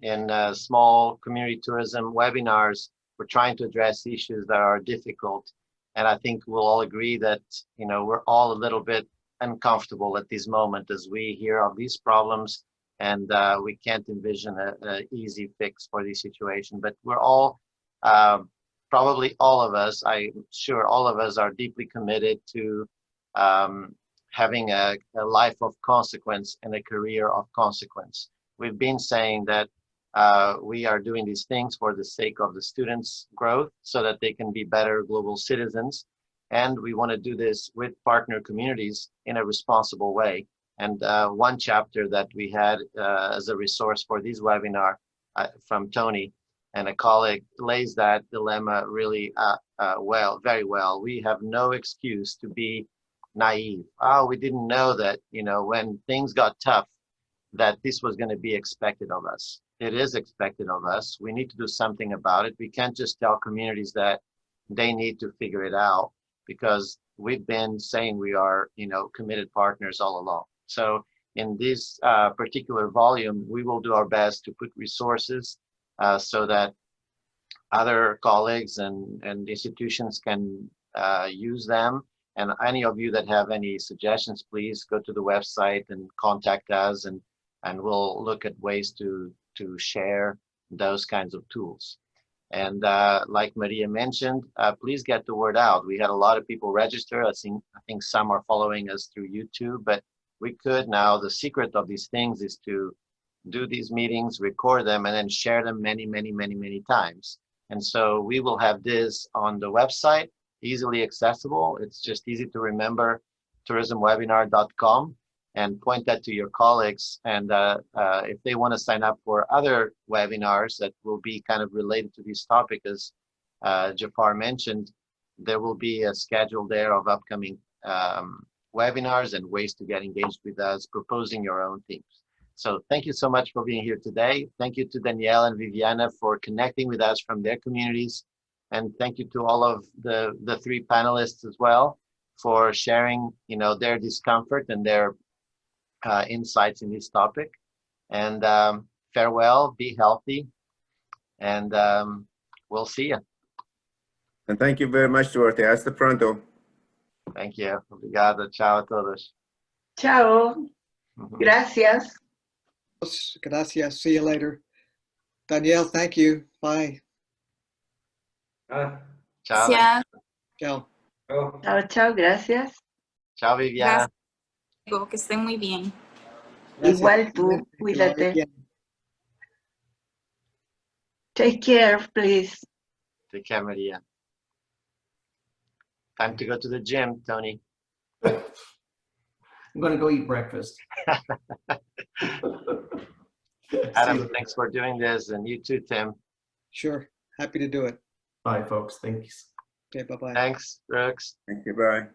In small community tourism webinars, we're trying to address issues that are difficult. And I think we'll all agree that, we're all a little bit uncomfortable at this moment as we hear of these problems, and we can't envision an easy fix for the situation. But we're all, probably all of us, I'm sure all of us are deeply committed to having a life of consequence and a career of consequence. We've been saying that we are doing these things for the sake of the students' growth so that they can be better global citizens. And we want to do this with partner communities in a responsible way. And one chapter that we had as a resource for this webinar from Tony and a colleague lays that dilemma really very well. We have no excuse to be naive. Oh, we didn't know that, when things got tough, that this was going to be expected of us. It is expected of us. We need to do something about it. We can't just tell communities that they need to figure it out, because we've been saying we are, committed partners all along. So in this particular volume, we will do our best to put resources so that other colleagues and institutions can use them. And any of you that have any suggestions, please go to the website and contact us, and we'll look at ways to share those kinds of tools. And like Maria mentioned, please get the word out. We had a lot of people register. I think some are following us through YouTube, but we could now, the secret of these things is to do these meetings, record them, and then share them many, many, many, many times. And so we will have this on the website, easily accessible. It's just easy to remember, tourismwebinar.com, and point that to your colleagues. And if they want to sign up for other webinars that will be kind of related to this topic, as Jafar mentioned, there will be a schedule there of upcoming webinars and ways to get engaged with us, proposing your own themes. So thank you so much for being here today. Thank you to Danielle and Viviana for connecting with us from their communities. And thank you to all of the three panelists as well for sharing, their discomfort and their insights in this topic. And farewell, be healthy, and we'll see you. And thank you very much, Duarte. Hasta pronto. Thank you. Obrigado. Ciao a todos. Ciao. Gracias. Gracias. See you later. Danielle, thank you. Bye. Ciao. Gracias. Ciao. Chao, chao. Gracias. Ciao, Viviana. Gracias. Que estén muy bien. Gracias. Igual tú, Que vaya cuídate. bien. Take care, please. Take care, Maria. Time to go to the gym, Tony. I'm going to go eat breakfast. Adam, thanks for doing this, and you too, Tim. Sure. Happy to do it. Bye, folks. Thanks. Okay, bye-bye. Thanks, Brooks. Thank you. Bye.